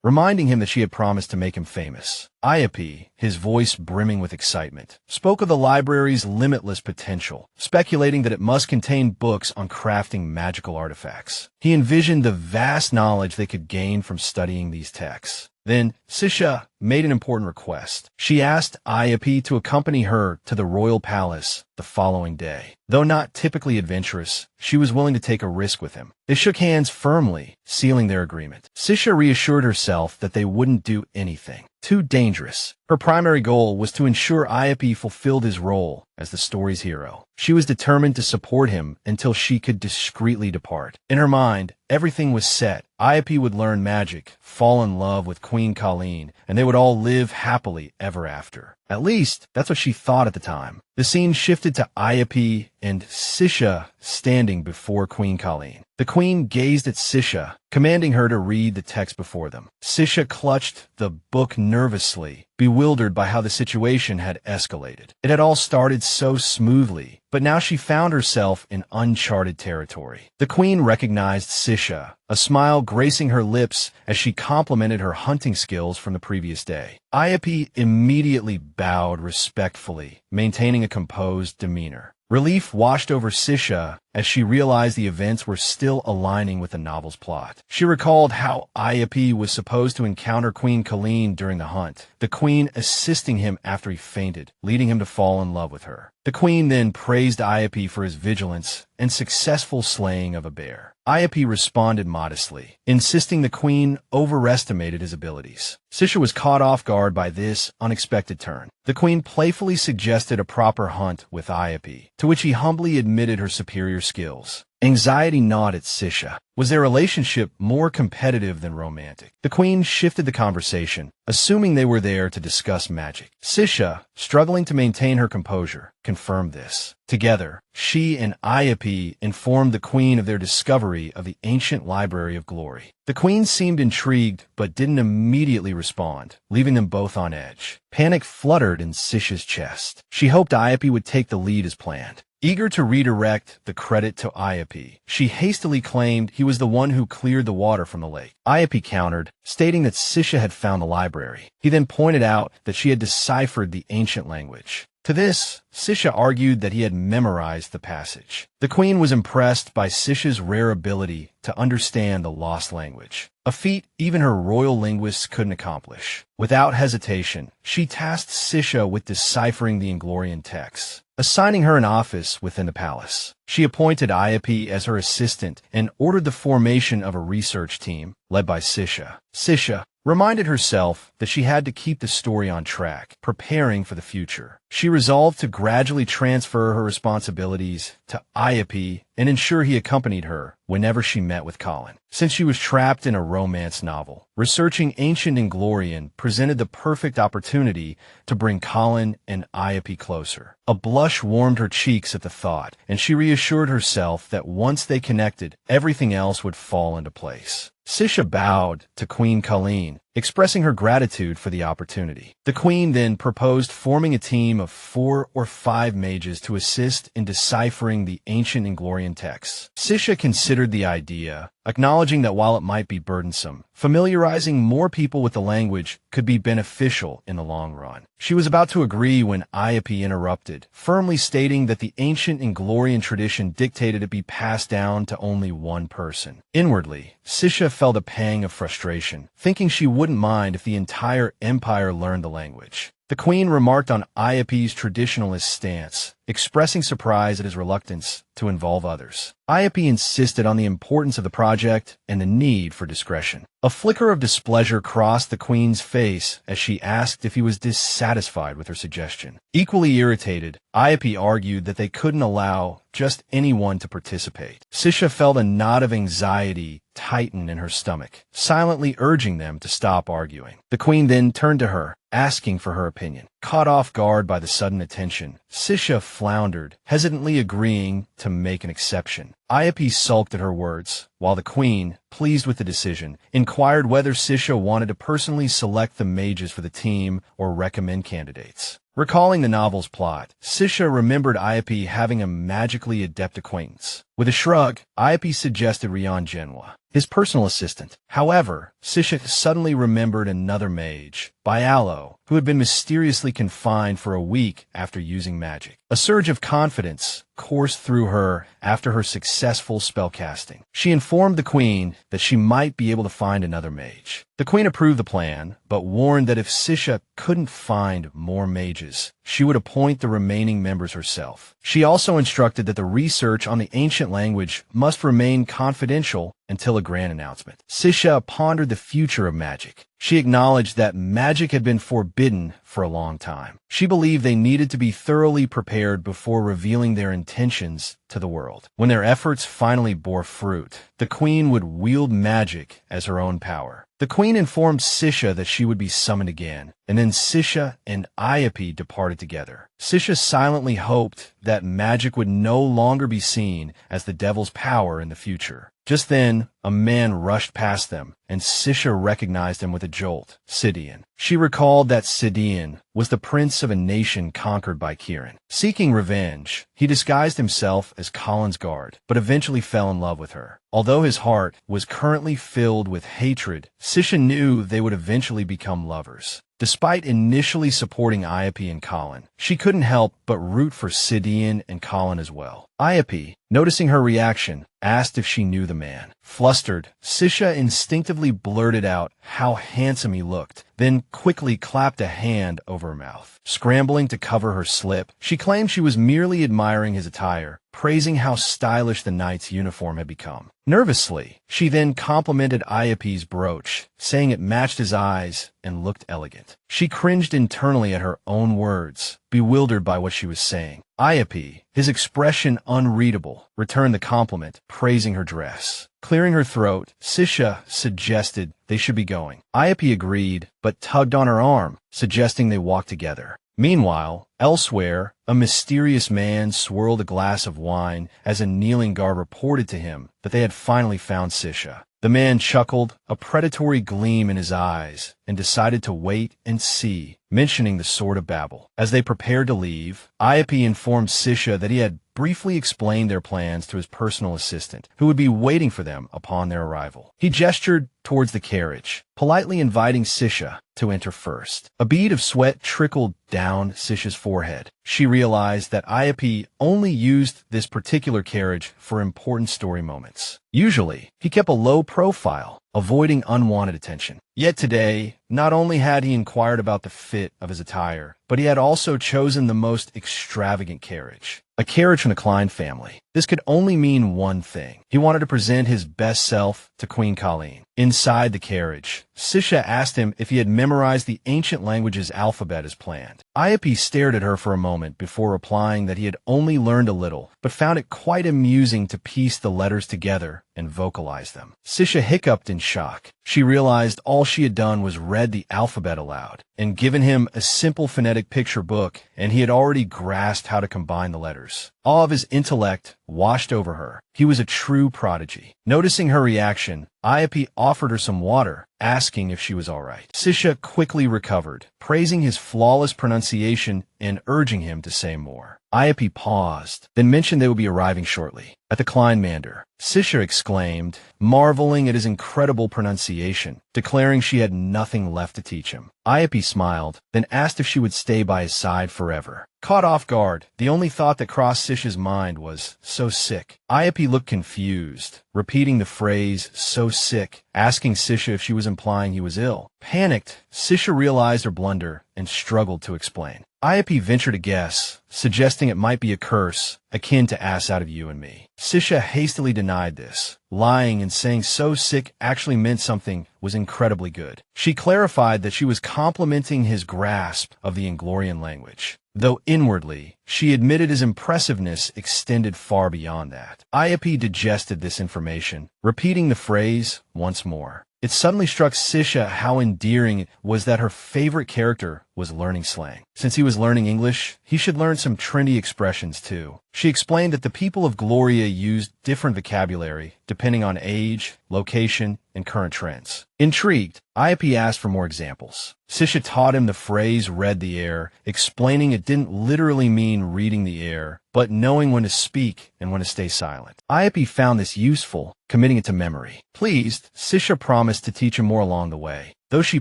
reminding him that she had promised to make him famous. Iope, his voice brimming with excitement, spoke of the library's limitless potential, speculating that it must contain books on crafting magical artifacts. He envisioned the vast knowledge they could gain from studying these texts. Then, Sisha made an important request. She asked Iope to accompany her to the royal palace the following day. Though not typically adventurous, she was willing to take a risk with him. They shook hands firmly, sealing their agreement. Sisha reassured herself that they wouldn't do anything too dangerous. Her primary goal was to ensure Iope fulfilled his role as the story's hero. She was determined to support him until she could discreetly depart. In her mind, everything was set. Iope would learn magic, fall in love with Queen Colleen, and they would all live happily ever after. At least, that's what she thought at the time. The scene shifted to Iope and Sisha standing before Queen Colleen. The queen gazed at Sisha, commanding her to read the text before them. Sisha clutched the book nervously, bewildered by how the situation had escalated. It had all started so smoothly, but now she found herself in uncharted territory. The queen recognized Sisha, a smile gracing her lips as she complimented her hunting skills from the previous day. Iope immediately bowed respectfully, maintaining a composed demeanor. Relief washed over Sisha as she realized the events were still aligning with the novel's plot. She recalled how Iope was supposed to encounter Queen Colleen during the hunt, the queen assisting him after he fainted, leading him to fall in love with her. The queen then praised Iope for his vigilance and successful slaying of a bear. Iope responded modestly, insisting the queen overestimated his abilities. Sisha was caught off guard by this unexpected turn. The queen playfully suggested a proper hunt with Iope, to which he humbly admitted her superior skills. Anxiety gnawed at Sisha. Was their relationship more competitive than romantic? The queen shifted the conversation, assuming they were there to discuss magic. Sisha, struggling to maintain her composure, confirmed this. Together, she and Iope informed the queen of their discovery of the ancient Library of Glory. The queen seemed intrigued, but didn't immediately respond, leaving them both on edge. Panic fluttered in Sisha's chest. She hoped Iope would take the lead as planned. Eager to redirect the credit to Iope, she hastily claimed he was the one who cleared the water from the lake. Iope countered, stating that Sisha had found the library. He then pointed out that she had deciphered the ancient language. To this, Sisha argued that he had memorized the passage. The queen was impressed by Sisha's rare ability to understand the lost language, a feat even her royal linguists couldn't accomplish. Without hesitation, she tasked Sisha with deciphering the Inglorian texts, assigning her an office within the palace. She appointed Iapi as her assistant and ordered the formation of a research team led by Sisha. Sisha reminded herself that she had to keep the story on track, preparing for the future. She resolved to gradually transfer her responsibilities to Iapi and ensure he accompanied her whenever she met with Colin. Since she was trapped in a romance novel, researching ancient Inglorian presented the perfect opportunity to bring Colin and Iapi closer. A blush warmed her cheeks at the thought, and she reassured herself that once they connected, everything else would fall into place. Sisha bowed to Queen Colleen, expressing her gratitude for the opportunity. The queen then proposed forming a team of 4 or 5 mages to assist in deciphering the ancient Inglorian texts. Sisha considered the idea, acknowledging that while it might be burdensome, familiarizing more people with the language could be beneficial in the long run. She was about to agree when Iapi interrupted, firmly stating that the ancient Inglorian tradition dictated it be passed down to only one person. Inwardly, Sisha felt a pang of frustration, thinking she wouldn't mind if the entire empire learned the language. The queen remarked on Iapi's traditionalist stance, expressing surprise at his reluctance to involve others. Iapi insisted on the importance of the project and the need for discretion. A flicker of displeasure crossed the queen's face as she asked if he was dissatisfied with her suggestion. Equally irritated, Iapi argued that they couldn't allow just anyone to participate. Sisha felt a knot of anxiety tighten in her stomach, silently urging them to stop arguing. The queen then turned to her, asking for her opinion. Caught off guard by the sudden attention, Sisha floundered, hesitantly agreeing to make an exception. Iapi sulked at her words, while the queen, pleased with the decision, inquired whether Sisha wanted to personally select the mages for the team or recommend candidates. Recalling the novel's plot, Sisha remembered Iapi having a magically adept acquaintance. With a shrug, Iapi suggested Rion Genwa, his personal assistant. However, Sisha suddenly remembered another mage, Bialo, who had been mysteriously confined for a week after using magic. A surge of confidence coursed through her after her successful spellcasting. She informed the queen that she might be able to find another mage. The queen approved the plan, but warned that if Sisha couldn't find more mages, she would appoint the remaining members herself. She also instructed that the research on the ancient language must remain confidential until a grand announcement. Sisha pondered the future of magic. She acknowledged that magic had been forbidden for a long time. She believed they needed to be thoroughly prepared before revealing their intentions to the world. When their efforts finally bore fruit, the queen would wield magic as her own power. The queen informed Sisha that she would be summoned again, and then Sisha and Iapi departed together. Sisha silently hoped that magic would no longer be seen as the devil's power in the future. Just then, a man rushed past them, and Sisha recognized him with a jolt, Sidian. She recalled that Sidian was the prince of a nation conquered by Kirin. Seeking revenge, he disguised himself as Colin's guard, but eventually fell in love with her. Although his heart was currently filled with hatred, Sisha knew they would eventually become lovers. Despite initially supporting Iapi and Colin, she couldn't help but root for Sidian and Colin as well. Iapi, noticing her reaction, asked if she knew the man. Flustered, Sisha instinctively blurted out how handsome he looked, then quickly clapped a hand over her mouth. Scrambling to cover her slip, she claimed she was merely admiring his attire, praising how stylish the knight's uniform had become. Nervously, she then complimented Iapi's brooch, saying it matched his eyes and looked elegant. She cringed internally at her own words, bewildered by what she was saying. Iapi, his expression unreadable, returned the compliment, praising her dress. Clearing her throat, Sisha suggested they should be going. Iapi agreed, but tugged on her arm, suggesting they walk together. Meanwhile, elsewhere, a mysterious man swirled a glass of wine as a kneeling guard reported to him that they had finally found Sisha. The man chuckled, a predatory gleam in his eyes, and decided to wait and see mentioning the Sword of Babel. As they prepared to leave, Iope informed Sisha that he had briefly explained their plans to his personal assistant, who would be waiting for them upon their arrival. He gestured towards the carriage, politely inviting Sisha to enter first. A bead of sweat trickled down Sisha's forehead. She realized that Iope only used this particular carriage for important story moments. Usually, he kept a low profile, avoiding unwanted attention. Yet today, not only had he inquired about the fit of his attire, but he had also chosen the most extravagant carriage. A carriage from the Klein family. This could only mean one thing. He wanted to present his best self to Queen Colleen. Inside the carriage, Sisha asked him if he had memorized the ancient language's alphabet as planned. Iope stared at her for a moment before replying that he had only learned a little, but found it quite amusing to piece the letters together and vocalize them. Sisha hiccuped in shock. She realized all she had done was read the alphabet aloud and given him a simple phonetic picture book, and he had already grasped how to combine the letters. Awe of his intellect washed over her. He was a true prodigy. Noticing her reaction, Iope offered her some water, asking if she was all right. Sisha quickly recovered, praising his flawless pronunciation and urging him to say more. Iope paused, then mentioned they would be arriving shortly. At the Klein Manor, Sisha exclaimed, marveling at his incredible pronunciation, declaring she had nothing left to teach him. Iope smiled, then asked if she would stay by his side forever. Caught off guard, the only thought that crossed Sisha's mind was, so sick. Iope looked confused, repeating the phrase, so sick, asking Sisha if she was implying he was ill. Panicked, Sisha realized her blunder and struggled to explain. Iope ventured a guess, suggesting it might be a curse, akin to ass out of you and me. Sisha hastily denied this, lying and saying so sick actually meant something was incredibly good. She clarified that she was complimenting his grasp of the Inglorian language, though inwardly, she admitted his impressiveness extended far beyond that. Iope digested this information, repeating the phrase once more. It suddenly struck Sisha how endearing it was that her favorite character was learning slang. Since he was learning English, he should learn some trendy expressions too. She explained that the people of Gloria used different vocabulary depending on age, location, and current trends. Intrigued, Iope asked for more examples. Sisha taught him the phrase read the air, explaining it didn't literally mean reading the air, but knowing when to speak and when to stay silent. Iope found this useful, committing it to memory. Pleased, Sisha promised to teach him more along the way, though she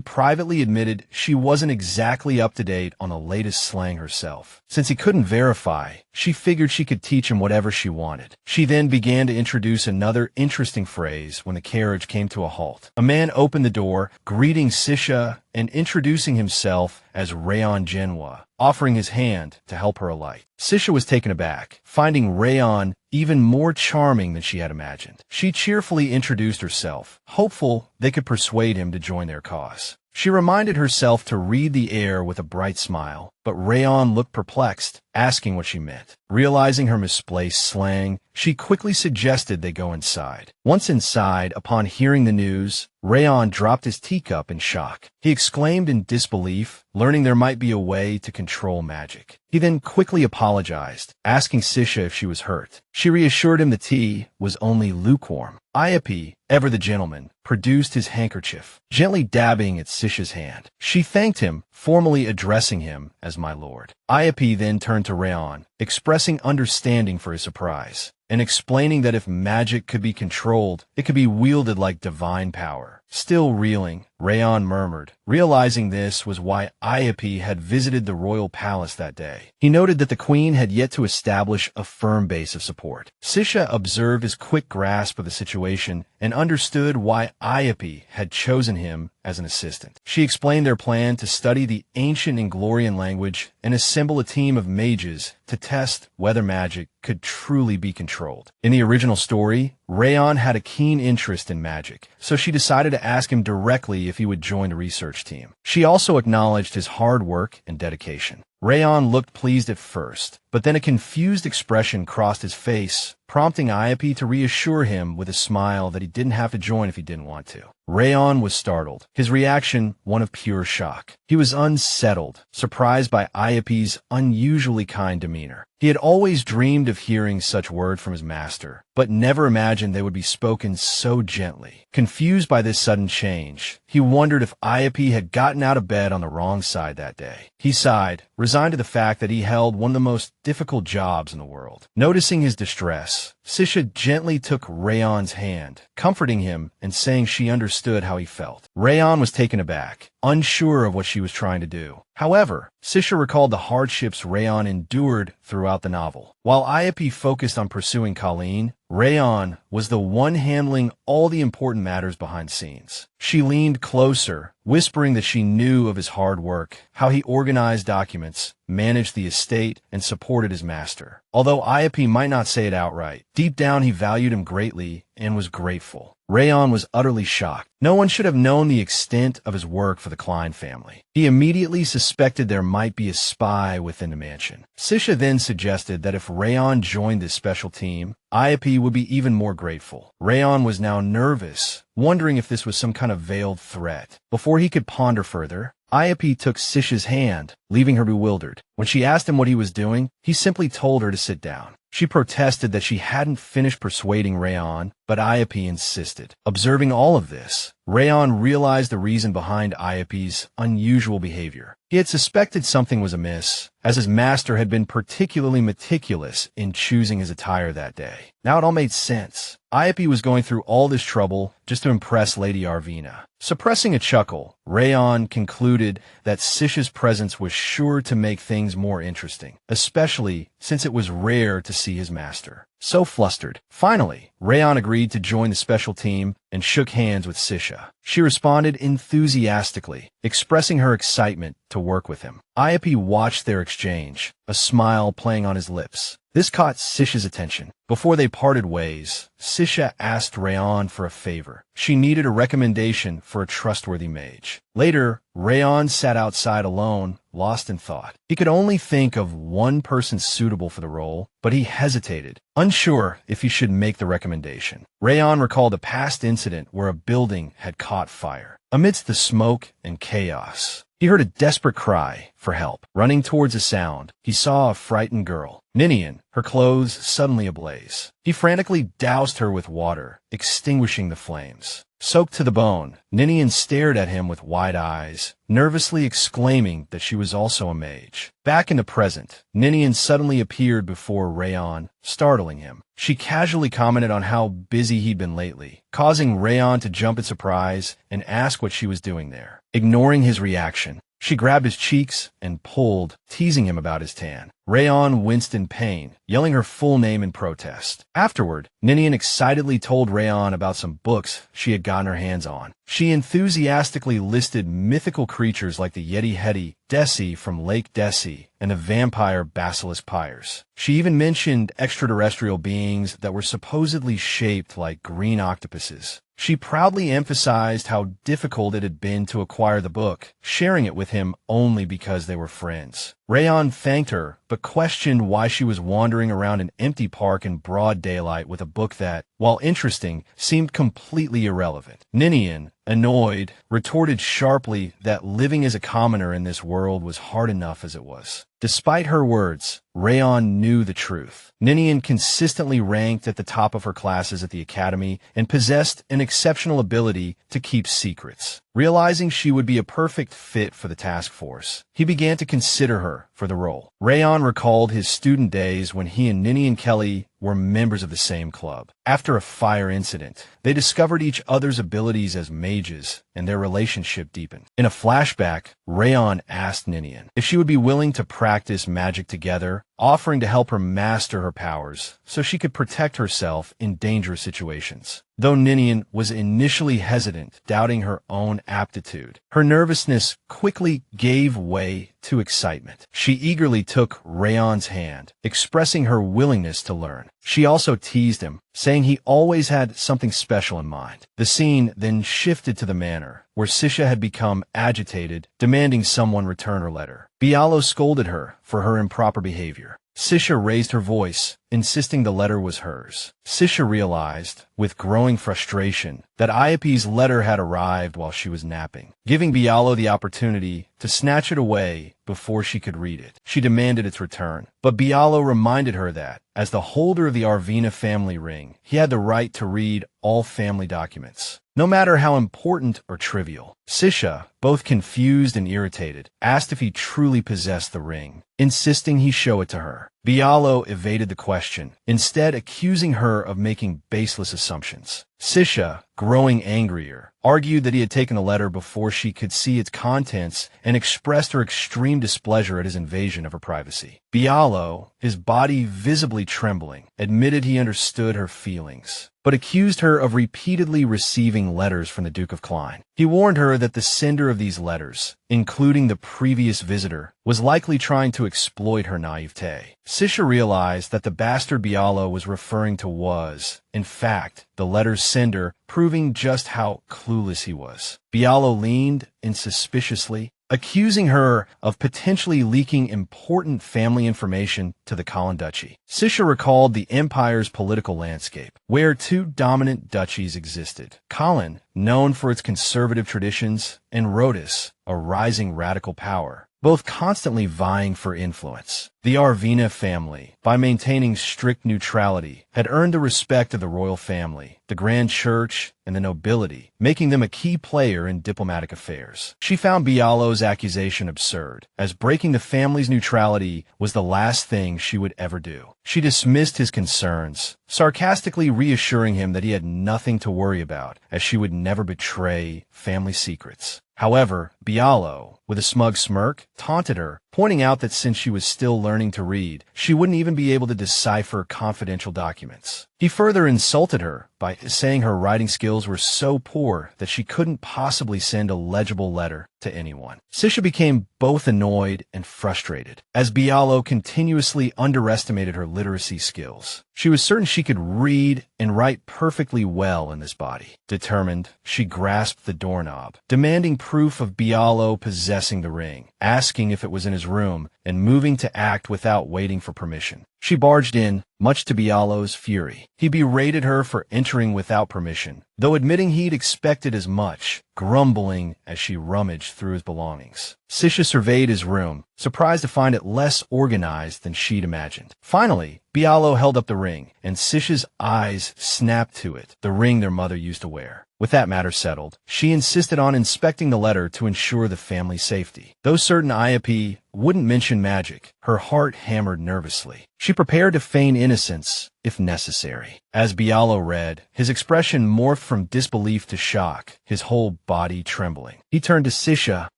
privately admitted she wasn't exactly up to date on the latest slang herself. Since he couldn't verify, she figured she could teach him whatever she wanted. She then began to introduce another interesting phrase when the carriage came to a halt. A man opened the door, greeting Sisha and introducing himself as Rayon Genwa, offering his hand to help her alight. Sisha was taken aback, finding Rayon even more charming than she had imagined. She cheerfully introduced herself, hopeful they could persuade him to join their cause. She reminded herself to read the air with a bright smile, but Rayon looked perplexed, asking what she meant. Realizing her misplaced slang, she quickly suggested they go inside. Once inside, upon hearing the news, Rayon dropped his teacup in shock. He exclaimed in disbelief, learning there might be a way to control magic. He then quickly apologized, asking Sisha if she was hurt. She reassured him the tea was only lukewarm. Iope, ever the gentleman, produced his handkerchief, gently dabbing at Sisha's hand. She thanked him, formally addressing him as my lord. Iope then turned to Rayon, expressing understanding for his surprise, and explaining that if magic could be controlled, it could be wielded like divine power. Still reeling, Rayon murmured, realizing this was why Iope had visited the royal palace that day. He noted that the queen had yet to establish a firm base of support. Sisha observed his quick grasp of the situation and understood why Iope had chosen him as an assistant. She explained their plan to study the ancient Inglorian language and assemble a team of mages to test whether magic could truly be controlled. In the original story, Rayon had a keen interest in magic, so she decided to ask him directly if he would join the research team. She also acknowledged his hard work and dedication. Rayon looked pleased at first, but then a confused expression crossed his face, prompting Iope to reassure him with a smile that he didn't have to join if he didn't want to. Rayon was startled, his reaction one of pure shock. He was unsettled, surprised by Iope's unusually kind demeanor. He had always dreamed of hearing such words from his master, but never imagined they would be spoken so gently. Confused by this sudden change, he wondered if Iope had gotten out of bed on the wrong side that day. He sighed, resigned to the fact that he held one of the most difficult jobs in the world. Noticing his distress, Sisha gently took Rayon's hand, comforting him and saying she understood how he felt. Rayon was taken aback, unsure of what she was trying to do. However, Sisha recalled the hardships Rayon endured throughout the novel. While Iope focused on pursuing Colleen, Rayon was the one handling all the important matters behind scenes. She leaned closer, whispering that she knew of his hard work, how he organized documents, managed the estate, and supported his master. Although Iope might not say it outright, deep down he valued him greatly and was grateful. Rayon was utterly shocked. No one should have known the extent of his work for the Klein family. He immediately suspected there might be a spy within the mansion. Sisha then suggested that if Rayon joined this special team, Iope would be even more grateful. Rayon was now nervous, wondering if this was some kind of veiled threat. Before he could ponder further, Iope took Sisha's hand, leaving her bewildered. When she asked him what he was doing, he simply told her to sit down. She protested that she hadn't finished persuading Rayon, but Iope insisted. Observing all of this, Rayon realized the reason behind Iope's unusual behavior. He had suspected something was amiss, as his master had been particularly meticulous in choosing his attire that day. Now it all made sense. Iope was going through all this trouble just to impress Lady Arvina. Suppressing a chuckle, Rayon concluded that Sisha's presence was sure to make things more interesting, especially since it was rare to see his master so flustered. Finally, Rayon agreed to join the special team and shook hands with Sisha. She responded enthusiastically, expressing her excitement to work with him. Iope watched their exchange, a smile playing on his lips. This caught Sisha's attention. Before they parted ways, Sisha asked Rayon for a favor. She needed a recommendation for a trustworthy mage. Later, Rayon sat outside alone, lost in thought. He could only think of one person suitable for the role, but he hesitated, unsure if he should make the recommendation. Rayon recalled a past incident where a building had caught fire. Amidst the smoke and chaos, he heard a desperate cry for help. Running towards the sound, he saw a frightened girl, Ninian, her clothes suddenly ablaze. He frantically doused her with water, extinguishing the flames. Soaked to the bone, Ninian stared at him with wide eyes, nervously exclaiming that she was also a mage. Back in the present, Ninian suddenly appeared before Rayon, startling him. She casually commented on how busy he'd been lately, causing Rayon to jump in surprise and ask what she was doing there. Ignoring his reaction, she grabbed his cheeks and pulled, teasing him about his tan. Rayon winced in pain, yelling her full name in protest. Afterward, Ninian excitedly told Rayon about some books she had gotten her hands on. She enthusiastically listed mythical creatures like the Yeti Heti, Desi from Lake Desi, and the vampire Basilisk Pyres. She even mentioned extraterrestrial beings that were supposedly shaped like green octopuses. She proudly emphasized how difficult it had been to acquire the book, sharing it with him only because they were friends. Rayon thanked her, but questioned why she was wandering around an empty park in broad daylight with a book that, while interesting, seemed completely irrelevant. Ninian, annoyed, retorted sharply that living as a commoner in this world was hard enough as it was. Despite her words, Rayon knew the truth. Ninian consistently ranked at the top of her classes at the academy and possessed an exceptional ability to keep secrets. Realizing she would be a perfect fit for the task force, he began to consider her for the role. Rayon recalled his student days when he and Ninian Kelly were members of the same club. After a fire incident, they discovered each other's abilities as mages, and their relationship deepened. In a flashback, Rayon asked Ninian if she would be willing to practice magic together, offering to help her master her powers so she could protect herself in dangerous situations. Though Ninian was initially hesitant, doubting her own aptitude, her nervousness quickly gave way to excitement. She eagerly took Rayon's hand, expressing her willingness to learn. She also teased him, saying he always had something special in mind. The scene then shifted to the manor, where Sisha had become agitated, demanding someone return her letter. Bialo scolded her for her improper behavior. Sisha raised her voice, insisting the letter was hers. Sisha realized, with growing frustration, that Iape's letter had arrived while she was napping, giving Bialo the opportunity to snatch it away before she could read it. She demanded its return, but Bialo reminded her that, as the holder of the Arvina family ring, he had the right to read all family documents, no matter how important or trivial. Sisha, both confused and irritated, asked if he truly possessed the ring, insisting he show it to her. Bialo evaded the question, instead accusing her of making baseless assumptions. Sisha, growing angrier, argued that he had taken the letter before she could see its contents and expressed her extreme displeasure at his invasion of her privacy. Bialo, his body visibly trembling, admitted he understood her feelings, but accused her of repeatedly receiving letters from the Duke of Klein. He warned her that the sender of these letters, including the previous visitor, was likely trying to exploit her naivete. Sisha realized that the bastard Bialo was referring to was, in fact, the letter's sender, proving just how clueless he was. Bialo leaned in suspiciously, accusing her of potentially leaking important family information to the Colin Duchy. Sisha recalled the empire's political landscape, where two dominant duchies existed. Colin, known for its conservative traditions, and Rhodus, a rising radical power, both constantly vying for influence. The Arvina family, by maintaining strict neutrality, had earned the respect of the royal family, the grand church, and the nobility, making them a key player in diplomatic affairs. She found Bialo's accusation absurd, as breaking the family's neutrality was the last thing she would ever do. She dismissed his concerns, sarcastically reassuring him that he had nothing to worry about, as she would never betray family secrets. However, Bialo, with a smug smirk, taunted her, pointing out that since she was still learning to read, she wouldn't even be able to decipher confidential documents. He further insulted her by saying her writing skills were so poor that she couldn't possibly send a legible letter to anyone. Sisha became both annoyed and frustrated, as Bialo continuously underestimated her literacy skills. She was certain she could read and write perfectly well in this body. Determined, she grasped the doorknob, demanding proof of Bialo possessing the ring, asking if it was in his room, and moving to act without waiting for permission. She barged in, much to Bialo's fury. He berated her for entering without permission, though admitting he'd expected as much, grumbling as she rummaged through his belongings. Sisha surveyed his room, surprised to find it less organized than she'd imagined. Finally, Bialo held up the ring, and Sisha's eyes snapped to it, the ring their mother used to wear. With that matter settled, she insisted on inspecting the letter to ensure the family's safety. Though certain Iape wouldn't mention magic, her heart hammered nervously. She prepared to feign innocence, if necessary. As Bialo read, his expression morphed from disbelief to shock, his whole body trembling. He turned to Sisha,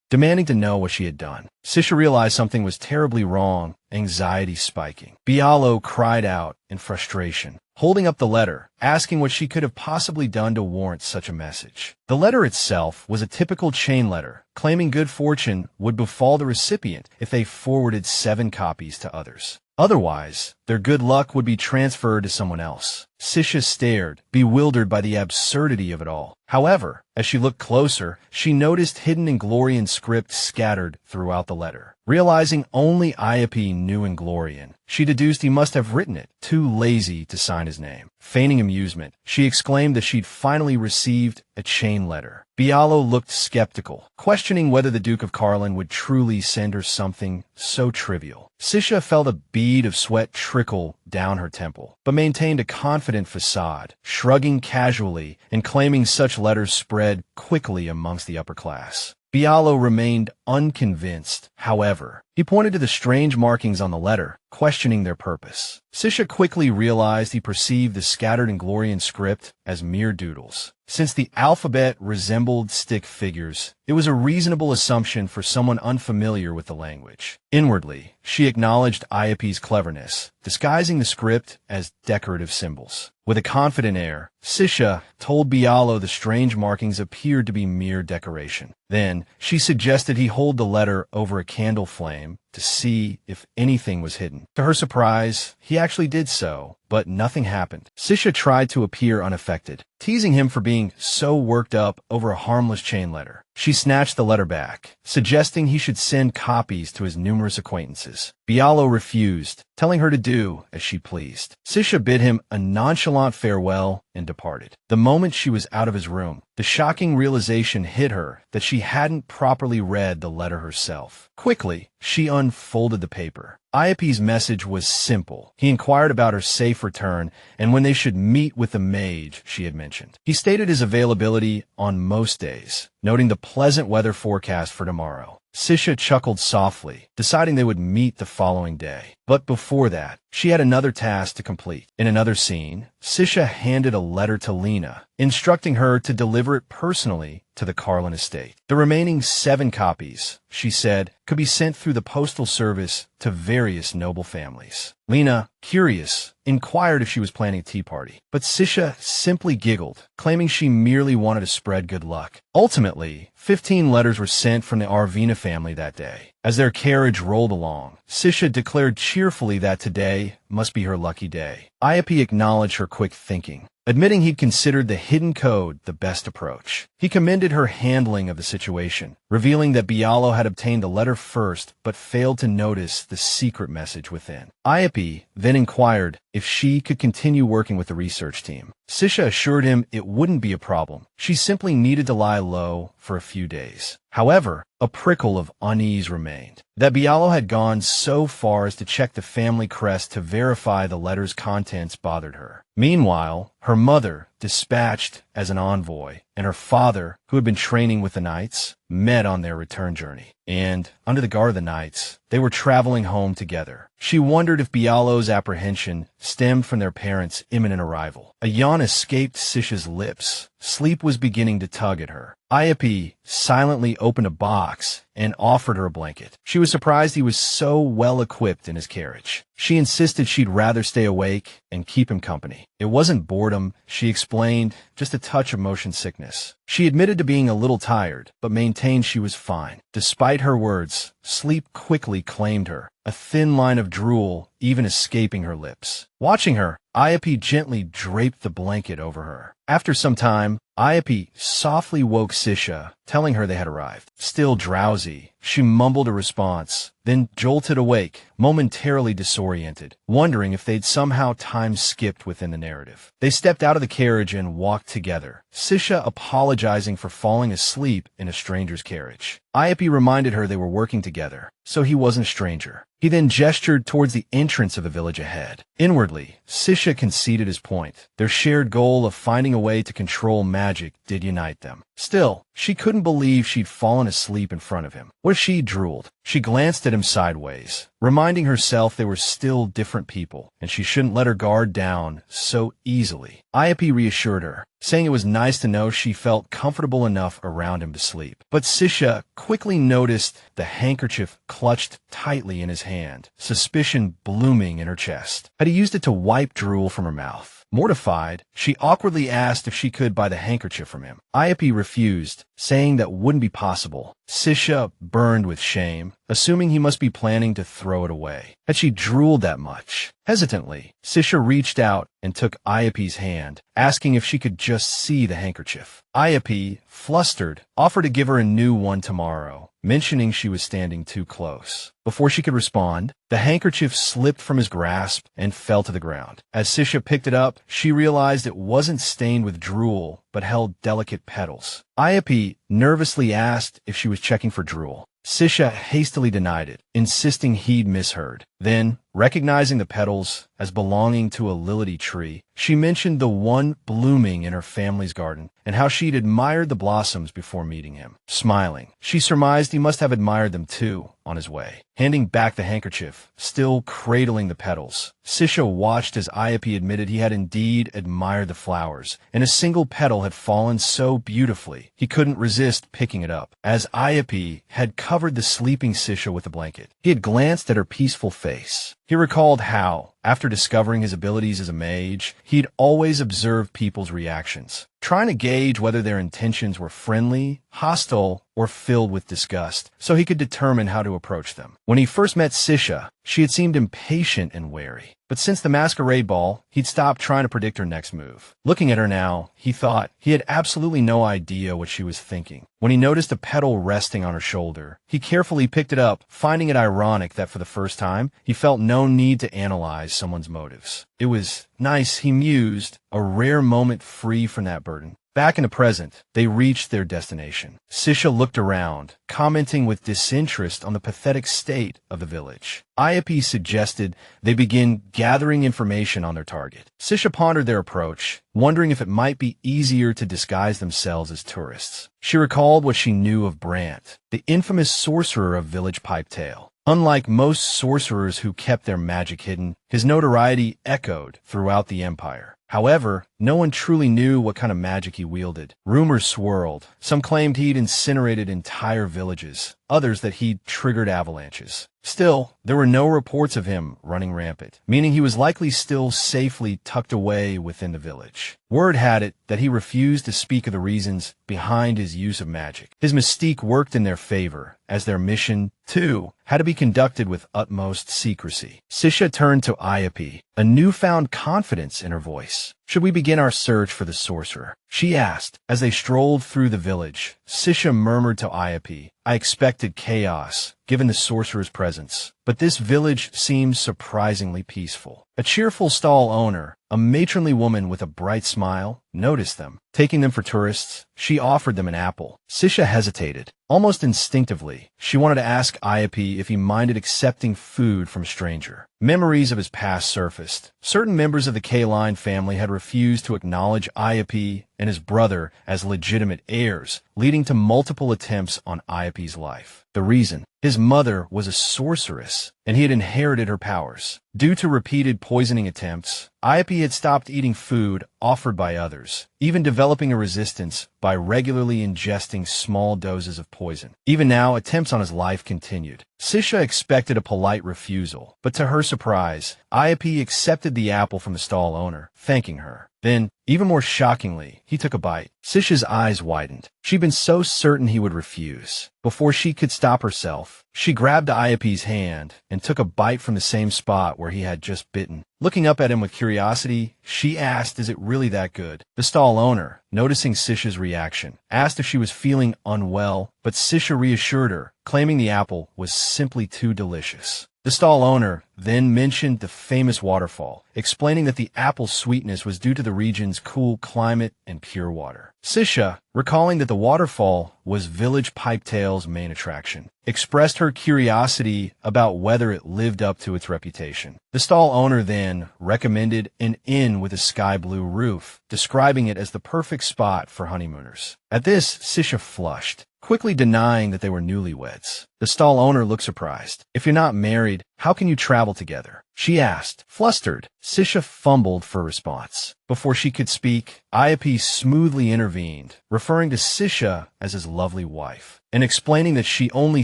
demanding to know what she had done. Sisha realized something was terribly wrong, anxiety spiking. Bialo cried out in frustration, holding up the letter, asking what she could have possibly done to warrant such a message. The letter itself was a typical chain letter, claiming good fortune would befall the recipient if they forwarded 7 copies to others. Otherwise, their good luck would be transferred to someone else. Sisha stared, bewildered by the absurdity of it all. However, as she looked closer, she noticed hidden Inglorian script scattered throughout the letter. Realizing only Iape knew Inglorian, she deduced he must have written it, too lazy to sign his name. Feigning amusement, she exclaimed that she'd finally received a chain letter. Bialo looked skeptical, questioning whether the Duke of Carlin would truly send her something so trivial. Sisha felt a bead of sweat trickle down her temple, but maintained a confident facade, shrugging casually and claiming such letters spread quickly amongst the upper class. Bialo remained unconvinced. However, he pointed to the strange markings on the letter, questioning their purpose. Sisha quickly realized he perceived the scattered Inglorian script as mere doodles. Since the alphabet resembled stick figures, it was a reasonable assumption for someone unfamiliar with the language. Inwardly, she acknowledged Iape's cleverness, disguising the script as decorative symbols. With a confident air, Sisha told Bialo the strange markings appeared to be mere decoration. Then, she suggested he hold the letter over a candle flame to see if anything was hidden. To her surprise, he actually did so, but nothing happened. Sisha tried to appear unaffected, teasing him for being so worked up over a harmless chain letter. She snatched the letter back, suggesting he should send copies to his numerous acquaintances. Bialo refused, telling her to do as she pleased. Sisha bid him a nonchalant farewell and departed. The moment she was out of his room, the shocking realization hit her that she hadn't properly read the letter herself. Quickly, she unfolded the paper. Iape's message was simple. He inquired about her safe return and when they should meet with the mage she had mentioned. He stated his availability on most days, noting the pleasant weather forecast for tomorrow. Sisha chuckled softly, deciding they would meet the following day. But before that, she had another task to complete. In another scene, Sisha handed a letter to Lena, instructing her to deliver it personally to the Carlin estate. The remaining 7 copies, she said, could be sent through the postal service to various noble families. Lena, curious, inquired if she was planning a tea party, but Sisha simply giggled, claiming she merely wanted to spread good luck. Ultimately, 15 letters were sent from the Arvina family that day. As their carriage rolled along, Sisha declared cheerfully that today must be her lucky day. Iape acknowledged her quick thinking, admitting he'd considered the hidden code the best approach. He commended her handling of the situation, revealing that Bialo had obtained the letter first but failed to notice the secret message within. Iape then inquired if she could continue working with the research team. Sisha assured him it wouldn't be a problem. She simply needed to lie low for a few days. However, a prickle of unease remained. That Bialo had gone so far as to check the family crest to verify the letter's contents bothered her. Meanwhile, her mother, dispatched as an envoy, and her father, who had been training with the knights, met on their return journey. And, under the guard of the knights, they were traveling home together. She wondered if Bialo's apprehension stemmed from their parents' imminent arrival. A yawn escaped Sisha's lips. Sleep was beginning to tug at her. Iape silently opened a box and offered her a blanket. She was surprised he was so well equipped in his carriage. She insisted she'd rather stay awake and keep him company. It wasn't boredom, she explained, just a touch of motion sickness. She admitted to being a little tired, but maintained she was fine. Despite her words, sleep quickly claimed her, a thin line of drool even escaping her lips. Watching her, Iape gently draped the blanket over her. After some time, Iape softly woke Sisha, telling her they had arrived. Still drowsy, she mumbled a response, then jolted awake, momentarily disoriented, wondering if they'd somehow time-skipped within the narrative. They stepped out of the carriage and walked together, Sisha apologizing for falling asleep in a stranger's carriage. Iape reminded her they were working together, so he wasn't a stranger. He then gestured towards the entrance of the village ahead. Inwardly, Sisha conceded his point. Their shared goal of finding a way to control magic did unite them. Still, she couldn't believe she'd fallen asleep in front of him. What if she drooled? She glanced at him sideways, reminding herself they were still different people, and she shouldn't let her guard down so easily. Iape reassured her, saying it was nice to know she felt comfortable enough around him to sleep. But Sisha quickly noticed the handkerchief clutched tightly in his hand, suspicion blooming in her chest. Had he used it to wipe drool from her mouth? Mortified, she awkwardly asked if she could buy the handkerchief from him. Iape refused, saying that wouldn't be possible. Sisha burned with shame, assuming he must be planning to throw it away. Had she drooled that much? Hesitantly, Sisha reached out and took Iape's hand, asking if she could just see the handkerchief. Iape, flustered, offered to give her a new one tomorrow, mentioning she was standing too close. Before she could respond, the handkerchief slipped from his grasp and fell to the ground. As Sisha picked it up, she realized it wasn't stained with drool, but held delicate petals. Iape nervously asked if she was checking for drool. Sisha hastily denied it, insisting he'd misheard. Then, recognizing the petals as belonging to a lily tree, she mentioned the one blooming in her family's garden and how she'd admired the blossoms before meeting him. Smiling, she surmised he must have admired them too on his way. Handing back the handkerchief, still cradling the petals, Sisha watched as Iape admitted he had indeed admired the flowers, and a single petal had fallen so beautifully he couldn't resist picking it up. As Iape had covered the sleeping Sisha with a blanket, he had glanced at her peaceful face. He recalled how, after discovering his abilities as a mage, he'd always observed people's reactions, trying to gauge whether their intentions were friendly, hostile, or filled with disgust, so he could determine how to approach them. When he first met Sisha, she had seemed impatient and wary. But since the masquerade ball, he'd stopped trying to predict her next move. Looking at her now, he thought he had absolutely no idea what she was thinking. When he noticed a petal resting on her shoulder, he carefully picked it up, finding it ironic that for the first time, he felt no need to analyze someone's motives. It was nice, he mused, a rare moment free from that burden. Back in the present, they reached their destination. Sisha looked around, commenting with disinterest on the pathetic state of the village. Iape suggested they begin gathering information on their target. Sisha pondered their approach, wondering if it might be easier to disguise themselves as tourists. She recalled what she knew of Brandt, the infamous sorcerer of Village Pipetail. Unlike most sorcerers who kept their magic hidden, his notoriety echoed throughout the empire. However, no one truly knew what kind of magic he wielded. Rumors swirled. Some claimed he'd incinerated entire villages, others that he'd triggered avalanches. Still, there were no reports of him running rampant, meaning he was likely still safely tucked away within the village. Word had it that he refused to speak of the reasons behind his use of magic. His mystique worked in their favor, as their mission, too, had to be conducted with utmost secrecy. Sisha turned to Iape, a newfound confidence in her voice. "Should we begin our search for the sorcerer?" she asked. As they strolled through the village, Sisha murmured to Iape, "I expected chaos, given the sorcerer's presence, but this village seems surprisingly peaceful." A cheerful stall owner, a matronly woman with a bright smile, noticed them. Taking them for tourists, she offered them an apple. Sisha hesitated. Almost instinctively, she wanted to ask Iape if he minded accepting food from a stranger. Memories of his past surfaced. Certain members of the K-line family had refused to acknowledge Iape and his brother as legitimate heirs, leading to multiple attempts on Iape's life. The reason? His mother was a sorceress, and he had inherited her powers. Due to repeated poisoning attempts, Iape had stopped eating food offered by others, even developing a resistance by regularly ingesting small doses of poison. Even now, attempts on his life continued. Sisha expected a polite refusal, but to her surprise, Iape accepted the apple from the stall owner, thanking her. Then, even more shockingly, he took a bite. Sisha's eyes widened. She'd been so certain he would refuse. Before she could stop herself, she grabbed Iape's hand and took a bite from the same spot where he had just bitten. Looking up at him with curiosity, she asked, "Is it really that good?" The stall owner, noticing Sisha's reaction, asked if she was feeling unwell, but Sisha reassured her, claiming the apple was simply too delicious. The stall owner then mentioned the famous waterfall, explaining that the apple's sweetness was due to the region's cool climate and pure water. Sisha, recalling that the waterfall was Village Pipetail's main attraction, expressed her curiosity about whether it lived up to its reputation. The stall owner then recommended an inn with a sky blue roof, describing it as the perfect spot for honeymooners. At this, Sisha flushed, quickly denying that they were newlyweds. The stall owner looked surprised. "If you're not married, how can you travel together?" she asked. Flustered, Sisha fumbled for a response. Before she could speak, Iape smoothly intervened, referring to Sisha as his lovely wife, and explaining that she only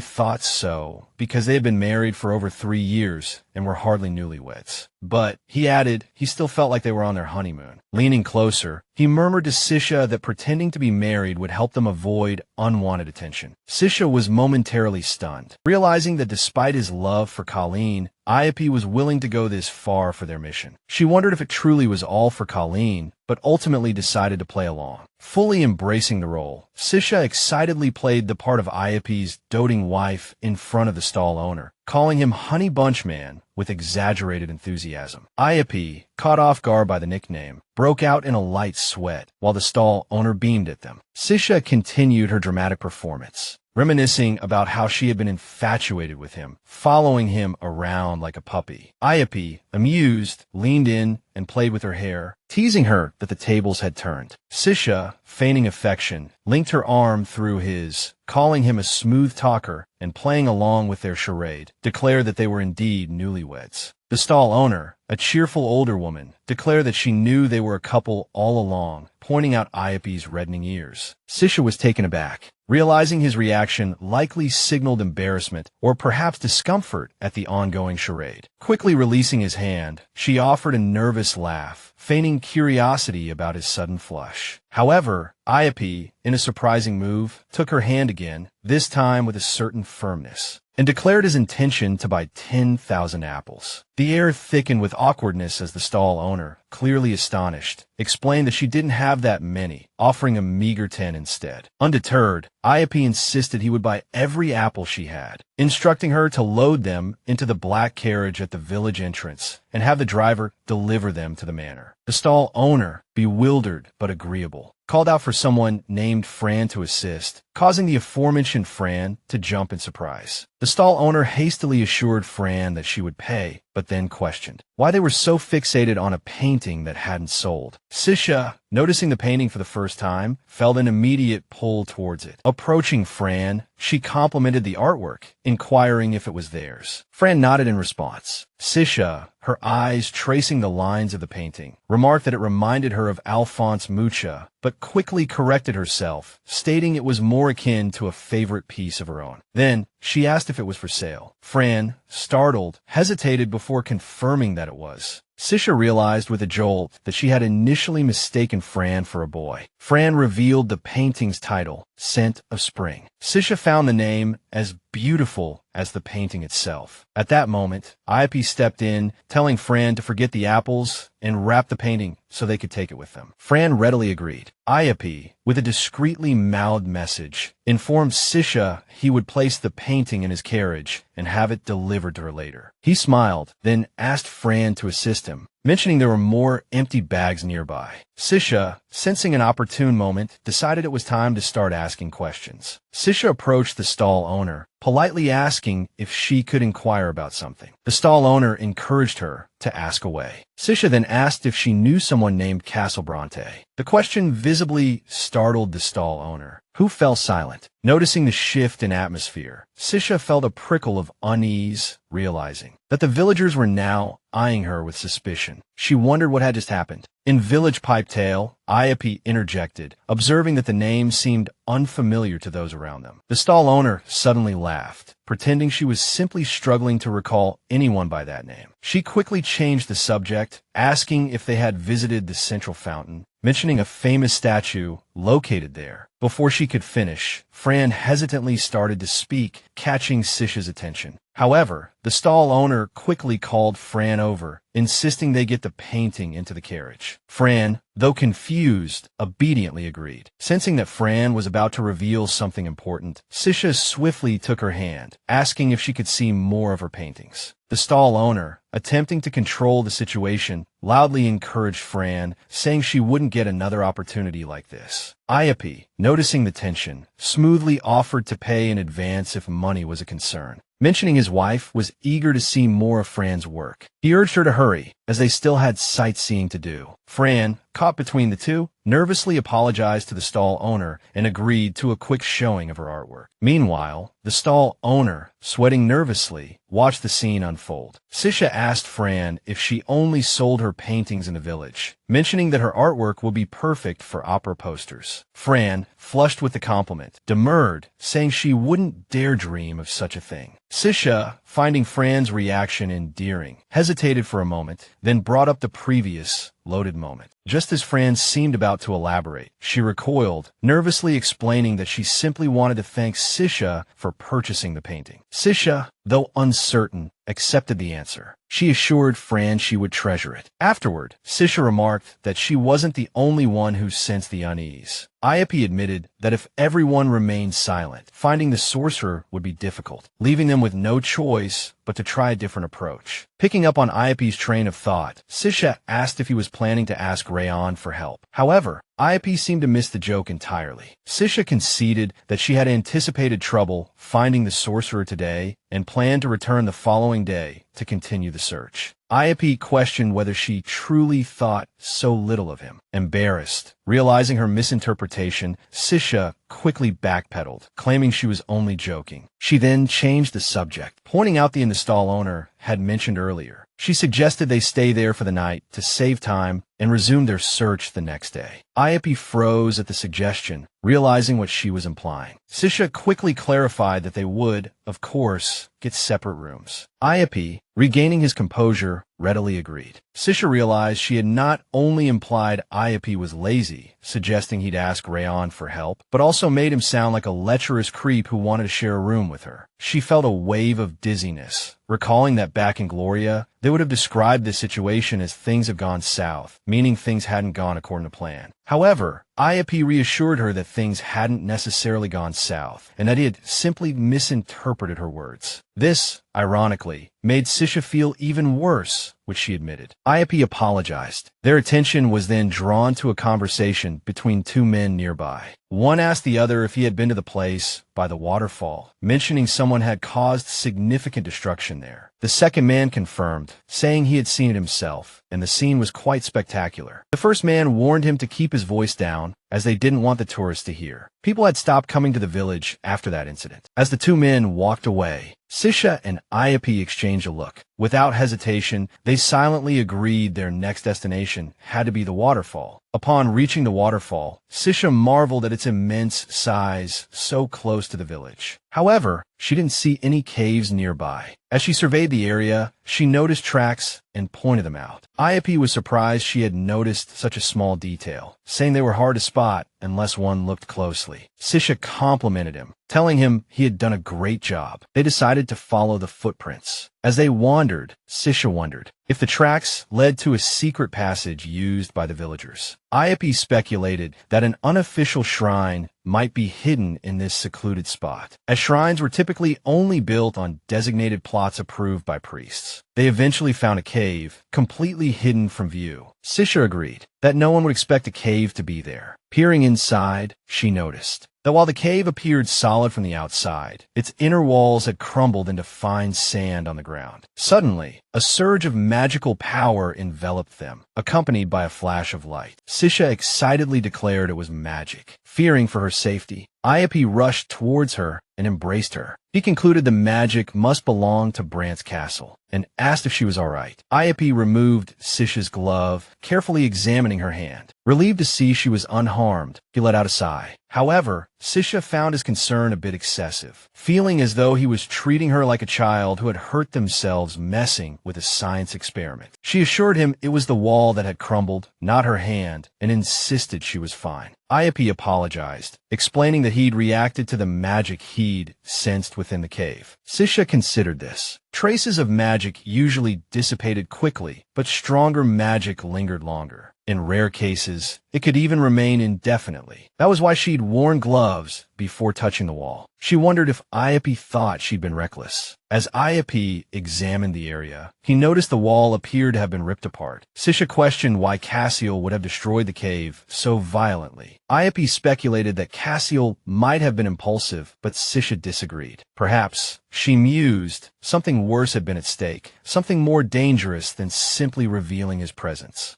thought so because they had been married for over 3 years and were hardly newlyweds. But, he added, he still felt like they were on their honeymoon. Leaning closer, he murmured to Sisha that pretending to be married would help them avoid unwanted attention. Sisha was momentarily stunned, realizing that despite his love for Colleen, Iape was willing to go this far for their mission. She wondered if it truly was all for Colleen, but ultimately decided to play along. Fully embracing the role, Sisha excitedly played the part of Iape's doting wife in front of the stall owner, calling him Honey Bunch Man with exaggerated enthusiasm. Iape, caught off guard by the nickname, broke out in a light sweat, while the stall owner beamed at them. Sisha continued her dramatic performance, reminiscing about how she had been infatuated with him, following him around like a puppy. Iape, amused, leaned in and played with her hair, teasing her that the tables had turned. Sisha, feigning affection, linked her arm through his, calling him a smooth talker and playing along with their charade, declared that they were indeed newlyweds. The stall owner, a cheerful older woman, declared that she knew they were a couple all along, pointing out Iape's reddening ears. Sisha was taken aback, realizing his reaction likely signaled embarrassment or perhaps discomfort at the ongoing charade. Quickly releasing his hand, she offered a nervous laugh, feigning curiosity about his sudden flush. However, Iope, in a surprising move, took her hand again, this time with a certain firmness, and declared his intention to buy 10,000 apples. The air thickened with awkwardness as the stall owner, clearly astonished, explained that she didn't have that many, offering a meager 10 instead. Undeterred, Iope insisted he would buy every apple she had, instructing her to load them into the black carriage at the village entrance and have the driver deliver them to the manor. The stall owner, bewildered but agreeable, called out for someone named Fran to assist, causing the aforementioned Fran to jump in surprise. The stall owner hastily assured Fran that she would pay, but then questioned why they were so fixated on a painting that hadn't sold. Sisha, noticing the painting for the first time, felt an immediate pull towards it. Approaching Fran, she complimented the artwork, inquiring if it was theirs. Fran nodded in response. Sisha, her eyes tracing the lines of the painting, remarked that it reminded her of Alphonse Mucha, but quickly corrected herself, stating it was more akin to a favorite piece of her own. Then, she asked if it was for sale. Fran, startled, hesitated before confirming that it was. Sisha realized with a jolt that she had initially mistaken Fran for a boy. Fran revealed the painting's title, Scent of Spring. Sisha found the name as beautiful as the painting itself. At that moment, Iope stepped in, telling Fran to forget the apples and wrap the painting so they could take it with them. Fran readily agreed. Iope, with a discreetly mouthed message, informed Sisha he would place the painting in his carriage and have it delivered to her later. He smiled, then asked Fran to assist him, mentioning there were more empty bags nearby. Sisha, sensing an opportune moment, decided it was time to start asking questions. Sisha approached the stall owner, politely asking if she could inquire about something. The stall owner encouraged her to ask away. Sisha then asked if she knew someone named Brandt. The question visibly startled the stall owner, who fell silent. Noticing the shift in atmosphere, Sisha felt a prickle of unease, realizing that the villagers were now eyeing her with suspicion. She wondered what had just happened. In Village Pipe Tale, Iope interjected, observing that the name seemed unfamiliar to those around them. The stall owner suddenly laughed, pretending she was simply struggling to recall anyone by that name. She quickly changed the subject, asking if they had visited the central fountain, mentioning a famous statue located there. Before she could finish, Fran hesitantly started to speak, catching Sisha's attention. However, the stall owner quickly called Fran over, insisting they get the painting into the carriage. Fran, though confused, obediently agreed. Sensing that Fran was about to reveal something important, Sisha swiftly took her hand, asking if she could see more of her paintings. The stall owner, attempting to control the situation, loudly encouraged Fran, saying she wouldn't get another opportunity like this. Iope, noticing the tension, smoothly offered to pay in advance if money was a concern, mentioning his wife was eager to see more of Fran's work. He urged her to hurry, as they still had sightseeing to do. Fran, caught between the two, nervously apologized to the stall owner and agreed to a quick showing of her artwork. Meanwhile, the stall owner, sweating nervously, watched the scene unfold. Sisha asked Fran if she only sold her paintings in the village, mentioning that her artwork would be perfect for opera posters. Fran, flushed with the compliment, demurred, saying she wouldn't dare dream of such a thing. Sisha, finding Fran's reaction endearing, hesitated for a moment, then brought up the previous, loaded moment. Just as Fran seemed about to elaborate, she recoiled, nervously explaining that she simply wanted to thank Sisha for purchasing the painting. Sisha, though uncertain, accepted the answer. She assured Fran she would treasure it. Afterward, Sisha remarked that she wasn't the only one who sensed the unease. Iope admitted that if everyone remained silent, finding the sorcerer would be difficult, leaving them with no choice but to try a different approach. Picking up on Iope's train of thought, Sisha asked if he was planning to ask Rayon for help. However, Iope seemed to miss the joke entirely. Sisha conceded that she had anticipated trouble finding the sorcerer today and planned to return the following day to continue the search. Iope questioned whether she truly thought so little of him. Embarrassed, realizing her misinterpretation, Sisha quickly backpedaled, claiming she was only joking. She then changed the subject, pointing out the stall owner had mentioned earlier. She suggested they stay there for the night to save time and resume their search the next day. Iope froze at the suggestion, realizing what she was implying. Sisha quickly clarified that they would, of course, get separate rooms. Iope, regaining his composure, readily agreed. Sisha realized she had not only implied Ayapi was lazy, suggesting he'd ask Rayon for help, but also made him sound like a lecherous creep who wanted to share a room with her. She felt a wave of dizziness, recalling that back in Gloria, they would have described this situation as things have gone south, meaning things hadn't gone according to plan. However, Ayapi reassured her that things hadn't necessarily gone south, and that he had simply misinterpreted her words. This, ironically, made Sisha feel even worse, which she admitted. Ayapi apologized. Their attention was then drawn to a conversation between two men nearby. One asked the other if he had been to the place by the waterfall, mentioning someone had caused significant destruction there. The second man confirmed, saying he had seen it himself, and the scene was quite spectacular. The first man warned him to keep his voice down, as they didn't want the tourists to hear. People had stopped coming to the village after that incident. As the two men walked away, Sisha and Ayapi exchanged a look. Without hesitation, they silently agreed their next destination had to be the waterfall. Upon reaching the waterfall, Sisha marveled at its immense size so close to the village. However, she didn't see any caves nearby. As she surveyed the area, she noticed tracks and pointed them out. Ayapi was surprised she had noticed such a small detail, saying they were hard to spot unless one looked closely. Sisha complimented him, telling him he had done a great job. They decided to follow the footprints. As they wandered, Sisha wondered if the tracks led to a secret passage used by the villagers. Ayapi speculated that an unofficial shrine might be hidden in this secluded spot, as shrines were typically only built on designated plots approved by priests. They eventually found a cave, completely hidden from view. Sisha agreed that no one would expect a cave to be there. Peering inside, she noticed that while the cave appeared solid from the outside, its inner walls had crumbled into fine sand on the ground. Suddenly, a surge of magical power enveloped them, accompanied by a flash of light. Sisha excitedly declared it was magic. Fearing for her safety, Ayapi rushed towards her and embraced her. He concluded the magic must belong to Brandt's castle, and asked if she was all right. Ayapi removed Sisha's glove, carefully examining her hand. Relieved to see she was unharmed, he let out a sigh. However, Sisha found his concern a bit excessive, feeling as though he was treating her like a child who had hurt themselves messing with a science experiment. She assured him it was the wall that had crumbled, not her hand, and insisted she was fine. Ayapi apologized, explaining that he'd reacted to the magic he'd sensed within the cave. Sisha considered this. Traces of magic usually dissipated quickly, but stronger magic lingered longer. In rare cases, it could even remain indefinitely. That was why she'd worn gloves before touching the wall. She wondered if Ayapi thought she'd been reckless. As Ayapi examined the area, he noticed the wall appeared to have been ripped apart. Sisha questioned why Cassiel would have destroyed the cave so violently. Ayapi speculated that Cassiel might have been impulsive, but Sisha disagreed. Perhaps, she mused, something worse had been at stake, something more dangerous than simply revealing his presence.